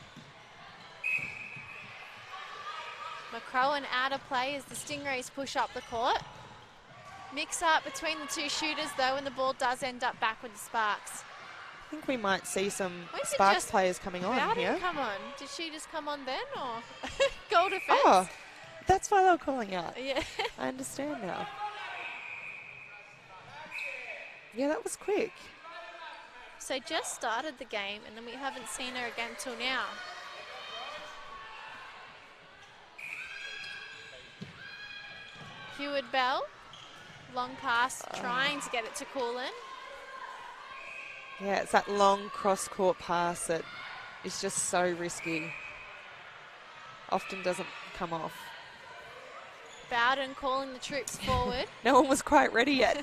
[SPEAKER 1] McCrowan out of play as the Stingrays push up the court. Mix up between the two shooters though, and the ball does end up back with the Sparks.
[SPEAKER 2] I think we might see some Sparks players coming on here.
[SPEAKER 1] Come on. Did she just come on then, or goal defence?
[SPEAKER 2] Oh, that's why they were calling out.
[SPEAKER 1] Yeah.
[SPEAKER 2] I understand now. Yeah, that was quick.
[SPEAKER 1] So just started the game, and then we haven't seen her again till now. Heward Bell, long pass, trying to get it to Coolin.
[SPEAKER 2] Yeah, it's that long cross-court pass that is just so risky. Often doesn't come off.
[SPEAKER 1] Bowden calling the troops forward.
[SPEAKER 2] No one was quite ready yet.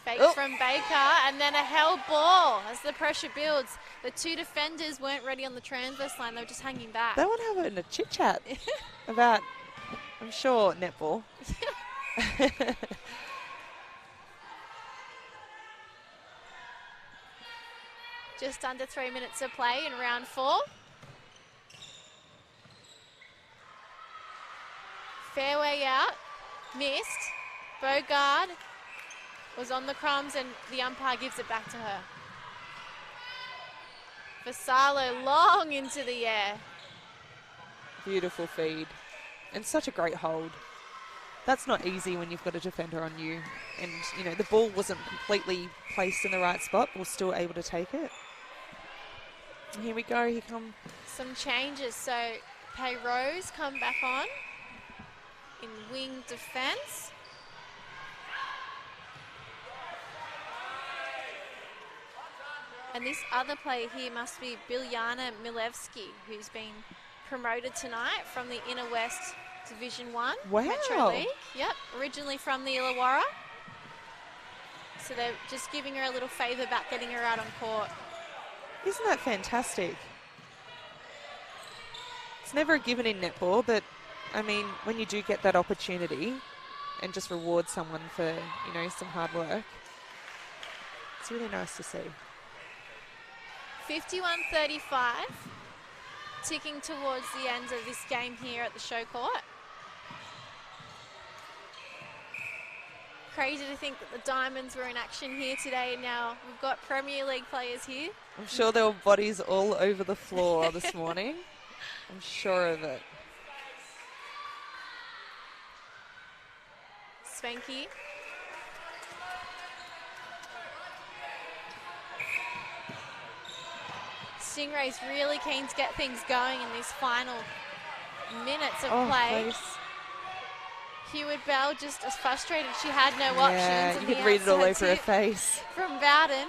[SPEAKER 1] Fake from Baker, and then a held ball as the pressure builds. The two defenders weren't ready on the transverse line. They were just hanging back.
[SPEAKER 2] They were having a chit-chat about I'm sure netball.
[SPEAKER 1] Just under 3 minutes of play in round 4. Fairway out, missed. Bogard was on the crumbs and the umpire gives it back to her. Vassallo long into the air.
[SPEAKER 2] Beautiful feed. And such a great hold. That's not easy when you've got a defender on you. And, you know, the ball wasn't completely placed in the right spot, but was still able to take it. And here we go, here come.
[SPEAKER 1] Some changes, so Pay Rose come back on in wing defence. And this other player here must be Biljana Milevski, who's been promoted tonight from the Inner West Division 1 Metro League. Yep, originally from the Illawarra. So they're just giving her a little favour about getting her out on court.
[SPEAKER 2] Isn't that fantastic? It's never a given in netball, but I mean, when you do get that opportunity and just reward someone for, you know, some hard work, it's really nice to see.
[SPEAKER 1] 51-35, ticking towards the end of this game here at the show court. Crazy to think that the Diamonds were in action here today. Now we've got Premier League players here.
[SPEAKER 2] I'm sure there were bodies all over the floor this morning. I'm sure of it.
[SPEAKER 1] Spanky. Stingrays really keen to get things going in these final minutes of play.
[SPEAKER 2] Please.
[SPEAKER 1] Hewitt Bell just as frustrated. She had no options.
[SPEAKER 2] Yeah,
[SPEAKER 1] and
[SPEAKER 2] you could read it all over her face.
[SPEAKER 1] From Bowden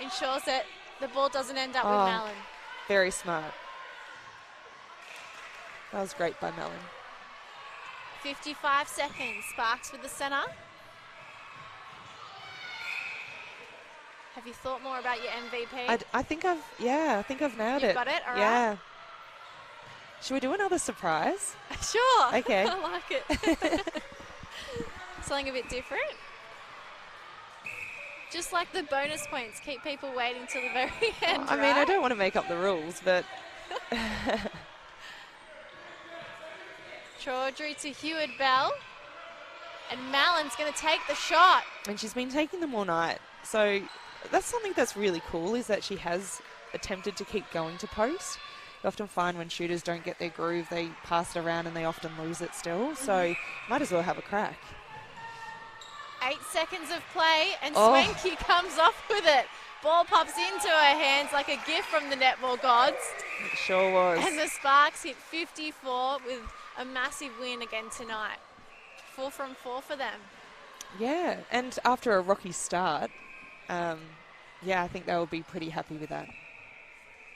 [SPEAKER 1] ensures that the ball doesn't end up with Mallon.
[SPEAKER 2] Very smart. That was great by Mallon.
[SPEAKER 1] 55 seconds. Sparks with the centre. Have you thought more about your MVP?
[SPEAKER 2] I think I've nailed it.
[SPEAKER 1] You've got it? All right.
[SPEAKER 2] Yeah. Should we do another surprise?
[SPEAKER 1] Sure.
[SPEAKER 2] Okay.
[SPEAKER 1] I like it. Something a bit different. Just like the bonus points, keep people waiting till the very end.
[SPEAKER 2] I mean, I don't want to make up the rules, but
[SPEAKER 1] Chaudhry to Hewitt Bell. And Mallon's going to take the shot.
[SPEAKER 2] And she's been taking them all night. So that's something that's really cool, is that she has attempted to keep going to post. You often find when shooters don't get their groove, they pass it around and they often lose it still. So might as well have a crack.
[SPEAKER 1] 8 seconds of play and Swanky comes off with it. Ball pops into her hands like a gift from the netball gods.
[SPEAKER 2] It sure was.
[SPEAKER 1] And the Sparks hit 54 with a massive win again tonight. 4 from 4 for them.
[SPEAKER 2] Yeah, and after a rocky start, I think they will be pretty happy with that.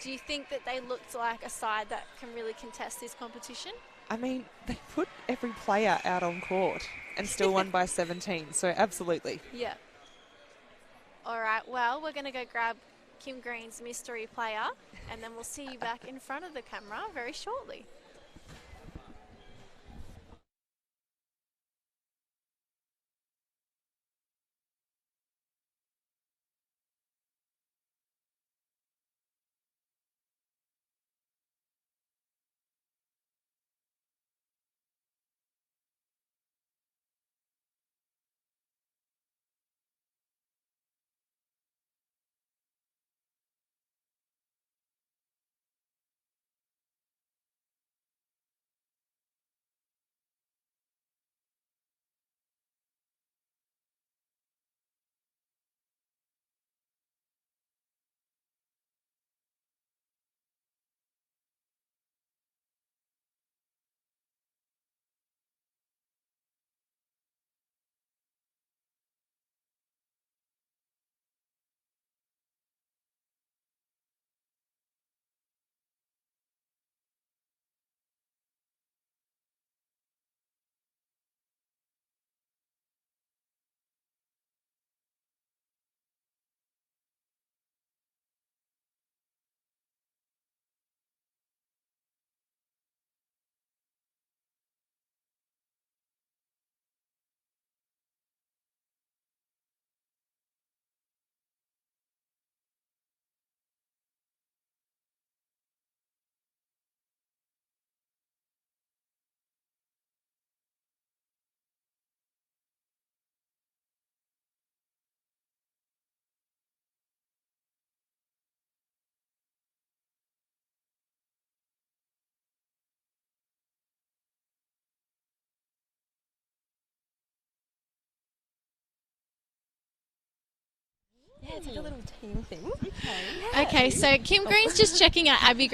[SPEAKER 1] Do you think that they looked like a side that can really contest this competition?
[SPEAKER 2] I mean, they put every player out on court and still won by 17, so absolutely.
[SPEAKER 1] Yeah. All right, well, we're going to go grab Kim Green's mystery player, and then we'll see you back in front of the camera very shortly.
[SPEAKER 3] it's like a little team thing.
[SPEAKER 1] Okay, so Kim Green's just checking out Abby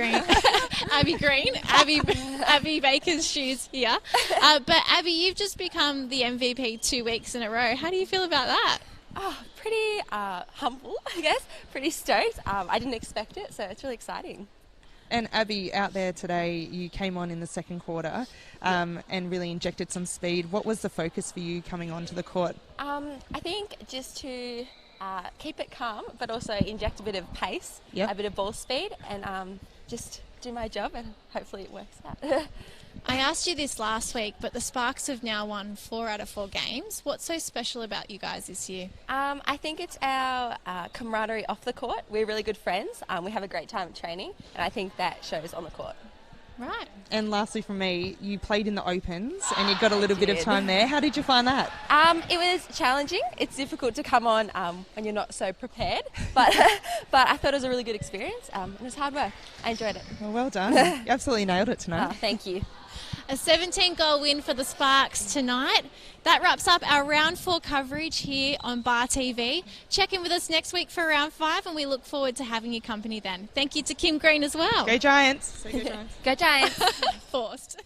[SPEAKER 1] Baker's shoes here. But Abby, you've just become the MVP 2 weeks in a row. How do you feel about that?
[SPEAKER 3] Oh, pretty humble, I guess. Pretty stoked. I didn't expect it, so it's really exciting.
[SPEAKER 2] And Abby, out there today, you came on in the second quarter and really injected some speed. What was the focus for you coming onto the court?
[SPEAKER 3] I think just to keep it calm, but also inject a bit of pace, a bit of ball speed, and just do my job, and hopefully it works out.
[SPEAKER 1] I asked you this last week, but the Sparks have now won 4 out of 4 games. What's so special about you guys this year?
[SPEAKER 3] I think it's our camaraderie off the court. We're really good friends. We have a great time at training, and I think that shows on the court.
[SPEAKER 1] Right.
[SPEAKER 2] And lastly from me, you played in the Opens and you got a little bit of time there. How did you find that?
[SPEAKER 3] It was challenging. It's difficult to come on when you're not so prepared, but I thought it was a really good experience. It was hard work. I enjoyed it.
[SPEAKER 2] Well done. You absolutely nailed it tonight.
[SPEAKER 3] Thank you.
[SPEAKER 1] A 17-goal win for the Sparks tonight. That wraps up our Round 4 coverage here on Bar TV. Check in with us next week for Round 5, and we look forward to having your company then. Thank you to Kim Green as well.
[SPEAKER 2] Go Giants.
[SPEAKER 3] Go Giants.
[SPEAKER 1] Forced.